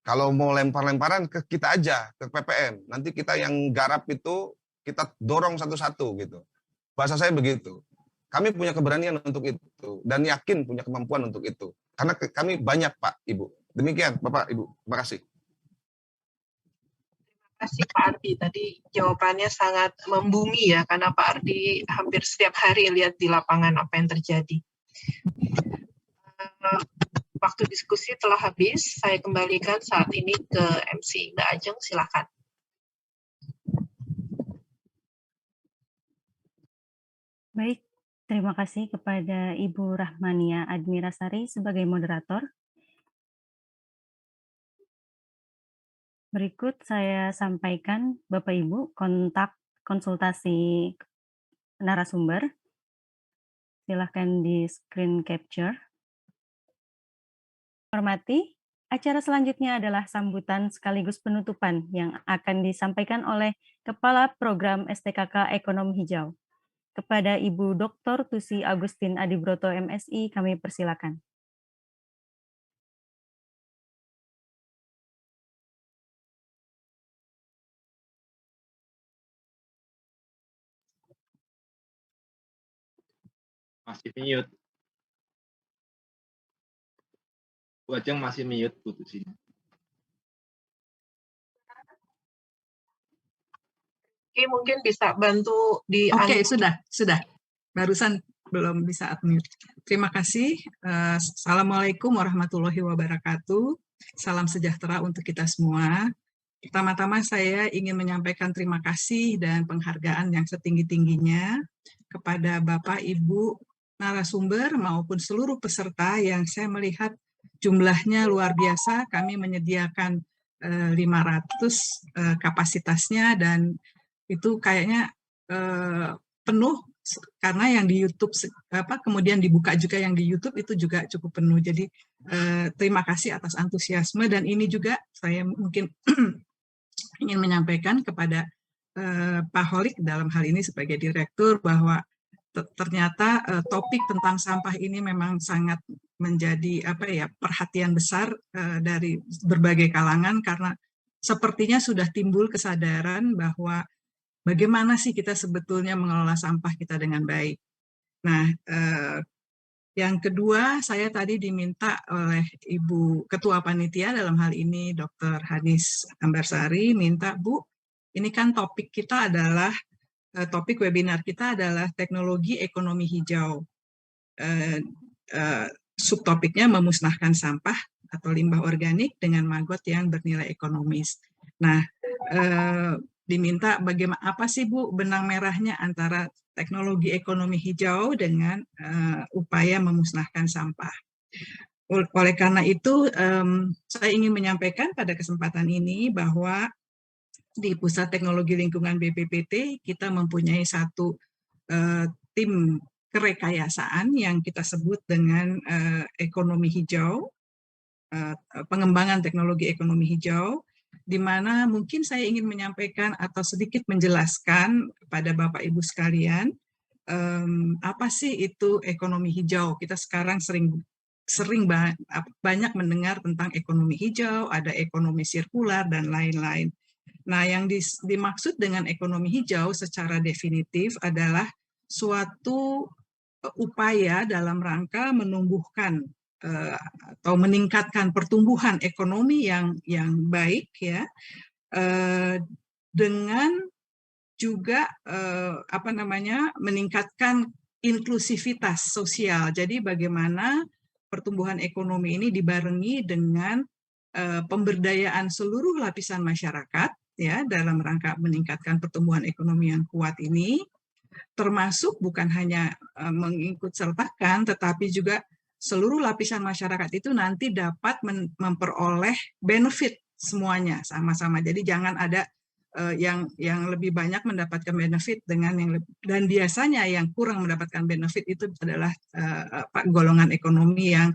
Kalau mau lempar-lemparan ke kita aja, ke PPM, nanti kita yang garap itu kita dorong satu-satu gitu. Bahasa saya begitu. Kami punya keberanian untuk itu dan yakin punya kemampuan untuk itu. Karena kami banyak, Pak, Ibu. Demikian, Bapak, Ibu. Terima kasih. Terima kasih, Pak Ardi. Tadi jawabannya sangat membumi ya, karena Pak Ardi hampir setiap hari lihat di lapangan apa yang terjadi. Waktu diskusi telah habis. Saya kembalikan saat ini ke MC. Mbak Ajeng, silakan. Baik, terima kasih kepada Ibu Rahmania Admirasari sebagai moderator. Berikut saya sampaikan Bapak Ibu kontak konsultasi narasumber. Silahkan di screen capture. Hormati, acara selanjutnya adalah sambutan sekaligus penutupan yang akan disampaikan oleh Kepala Program STKK Ekonomi Hijau. Kepada Ibu Dr. Tusi Agustin Adibroto MSI, kami persilakan. Masih mute. Bu Ajeng masih mute, Bu Tusi. Oke, mungkin bisa bantu di Oke, sudah. Barusan belum bisa unmute. Terima kasih. Assalamualaikum warahmatullahi wabarakatuh. Salam sejahtera untuk kita semua. Pertama-tama saya ingin menyampaikan terima kasih dan penghargaan yang setinggi-tingginya kepada Bapak, Ibu, narasumber maupun seluruh peserta yang saya melihat jumlahnya luar biasa. Kami menyediakan 500 kapasitasnya dan itu kayaknya penuh karena yang di YouTube kemudian dibuka juga yang di YouTube itu juga cukup penuh. Jadi terima kasih atas antusiasme dan ini juga saya mungkin ingin menyampaikan kepada Pak Holik dalam hal ini sebagai direktur bahwa ternyata topik tentang sampah ini memang sangat menjadi perhatian besar dari berbagai kalangan karena sepertinya sudah timbul kesadaran bahwa bagaimana sih kita sebetulnya mengelola sampah kita dengan baik. Nah, yang kedua, saya tadi diminta oleh Ibu Ketua Panitia dalam hal ini Dr. Hanis Ambarsari, minta Bu, ini kan topik kita adalah, topik webinar kita adalah teknologi ekonomi hijau. Subtopiknya memusnahkan sampah atau limbah organik dengan maggot yang bernilai ekonomis. Nah, diminta bagaimana apa sih Bu benang merahnya antara teknologi ekonomi hijau dengan upaya memusnahkan sampah. Oleh karena itu, saya ingin menyampaikan pada kesempatan ini bahwa di Pusat Teknologi Lingkungan BPPT kita mempunyai satu tim kerekayasaan yang kita sebut dengan ekonomi hijau, pengembangan teknologi ekonomi hijau, di mana mungkin saya ingin menyampaikan atau sedikit menjelaskan kepada Bapak Ibu sekalian apa sih itu ekonomi hijau. Kita sekarang sering banyak mendengar tentang ekonomi hijau, ada ekonomi sirkular dan lain-lain. Nah, yang dimaksud dengan ekonomi hijau secara definitif adalah suatu upaya dalam rangka menumbuhkan atau meningkatkan pertumbuhan ekonomi yang baik ya, dengan juga meningkatkan inklusivitas sosial. Jadi bagaimana pertumbuhan ekonomi ini dibarengi dengan pemberdayaan seluruh lapisan masyarakat ya dalam rangka meningkatkan pertumbuhan ekonomi yang kuat ini, termasuk bukan hanya mengikutsertakan tetapi juga seluruh lapisan masyarakat itu nanti dapat memperoleh benefit semuanya sama-sama. Jadi jangan ada yang lebih banyak mendapatkan benefit dengan yang lebih, dan biasanya yang kurang mendapatkan benefit itu adalah golongan ekonomi yang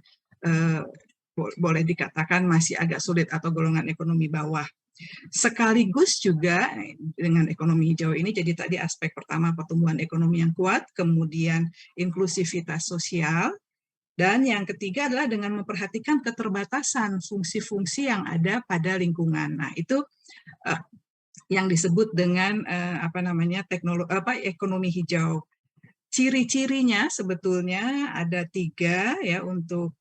boleh dikatakan masih agak sulit atau golongan ekonomi bawah. Sekaligus juga dengan ekonomi hijau ini, jadi tadi aspek pertama pertumbuhan ekonomi yang kuat, kemudian inklusivitas sosial, dan yang ketiga adalah dengan memperhatikan keterbatasan fungsi-fungsi yang ada pada lingkungan. Nah, itu yang disebut dengan ekonomi hijau. Ciri-cirinya sebetulnya ada 3 ya untuk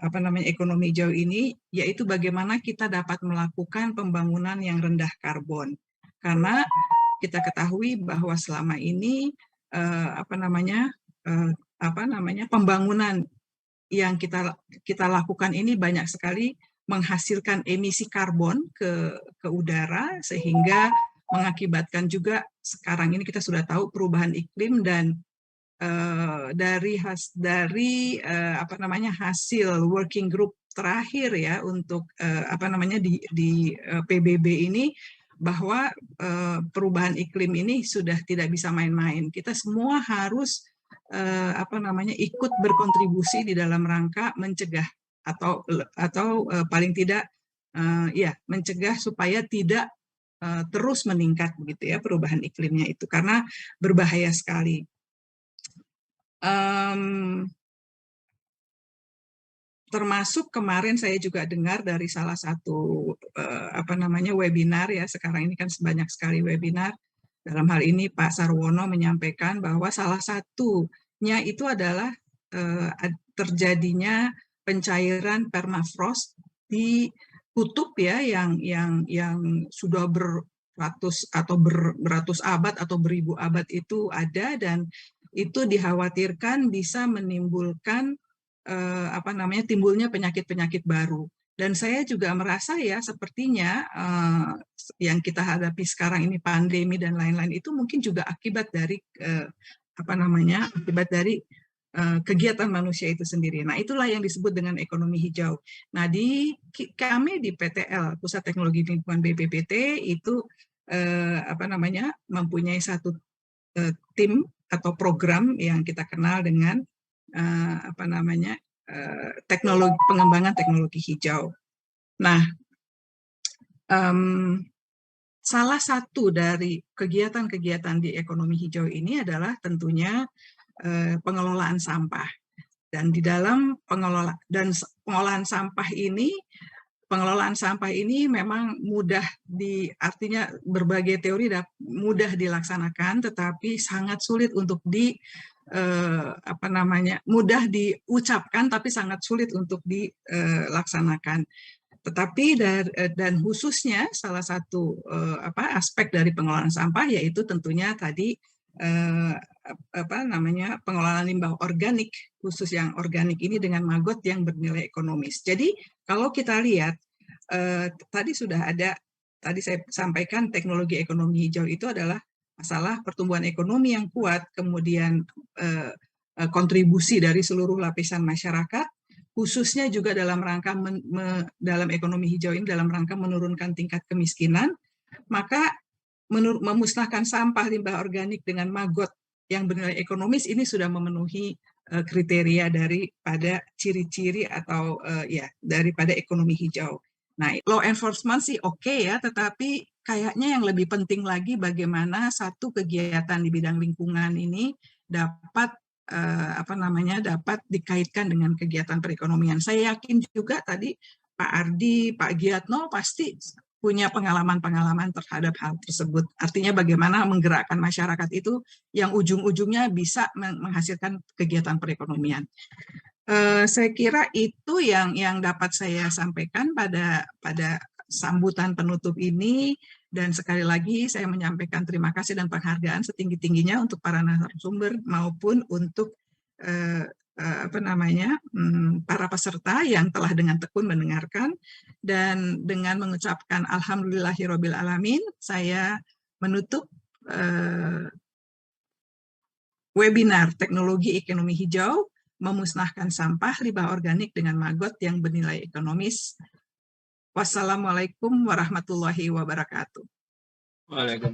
ekonomi hijau ini, yaitu bagaimana kita dapat melakukan pembangunan yang rendah karbon. Karena kita ketahui bahwa selama ini pembangunan yang kita lakukan ini banyak sekali menghasilkan emisi karbon ke udara, sehingga mengakibatkan juga sekarang ini kita sudah tahu perubahan iklim, dan dari hasil working group terakhir ya untuk di PBB ini, bahwa perubahan iklim ini sudah tidak bisa main-main. Kita semua harus ikut berkontribusi di dalam rangka mencegah atau paling tidak mencegah supaya tidak terus meningkat begitu ya perubahan iklimnya itu, karena berbahaya sekali. Termasuk kemarin saya juga dengar dari salah satu webinar ya, sekarang ini kan sebanyak sekali webinar. Dalam hal ini Pak Sarwono menyampaikan bahwa salah satunya itu adalah terjadinya pencairan permafrost di kutub ya yang sudah beratus abad atau beribu abad itu ada, dan itu dikhawatirkan bisa menimbulkan timbulnya penyakit-penyakit baru. Dan saya juga merasa ya sepertinya yang kita hadapi sekarang ini pandemi dan lain-lain itu mungkin juga akibat dari akibat dari kegiatan manusia itu sendiri. Nah, itulah yang disebut dengan ekonomi hijau. Nah, kami di PTL, Pusat Teknologi Lingkungan BPPT itu mempunyai satu tim atau program yang kita kenal dengan pengembangan teknologi hijau. Nah, salah satu dari kegiatan-kegiatan di ekonomi hijau ini adalah tentunya pengelolaan sampah. Dan di dalam pengelolaan sampah ini memang artinya berbagai teori mudah dilaksanakan, tetapi sangat sulit untuk mudah diucapkan tapi sangat sulit untuk dilaksanakan. Tetapi dan khususnya salah satu aspek dari pengelolaan sampah yaitu tentunya tadi pengelolaan limbah organik, khusus yang organik ini dengan maggot yang bernilai ekonomis. Jadi kalau kita lihat tadi saya sampaikan teknologi ekonomi hijau itu adalah masalah pertumbuhan ekonomi yang kuat, kemudian kontribusi dari seluruh lapisan masyarakat, khususnya juga dalam rangka dalam ekonomi hijau ini dalam rangka menurunkan tingkat kemiskinan, maka memusnahkan sampah limbah organik dengan maggot yang bernilai ekonomis ini sudah memenuhi kriteria daripada ciri-ciri atau daripada ekonomi hijau. Nah, law enforcement sih oke ya, tetapi kayaknya yang lebih penting lagi bagaimana satu kegiatan di bidang lingkungan ini dapat dapat dikaitkan dengan kegiatan perekonomian. Saya yakin juga tadi Pak Ardi, Pak Giatno pasti punya pengalaman-pengalaman terhadap hal tersebut. Artinya bagaimana menggerakkan masyarakat itu yang ujung-ujungnya bisa menghasilkan kegiatan perekonomian. Saya kira itu yang dapat saya sampaikan pada sambutan penutup ini, dan sekali lagi saya menyampaikan terima kasih dan penghargaan setinggi-tingginya untuk para narasumber maupun untuk para peserta yang telah dengan tekun mendengarkan. Dan dengan mengucapkan alhamdulillahirabbil alamin, saya menutup webinar teknologi ekonomi hijau memusnahkan sampah limbah organik dengan maggot yang bernilai ekonomis. Wassalamualaikum warahmatullahi wabarakatuh. Waalaikumsalam.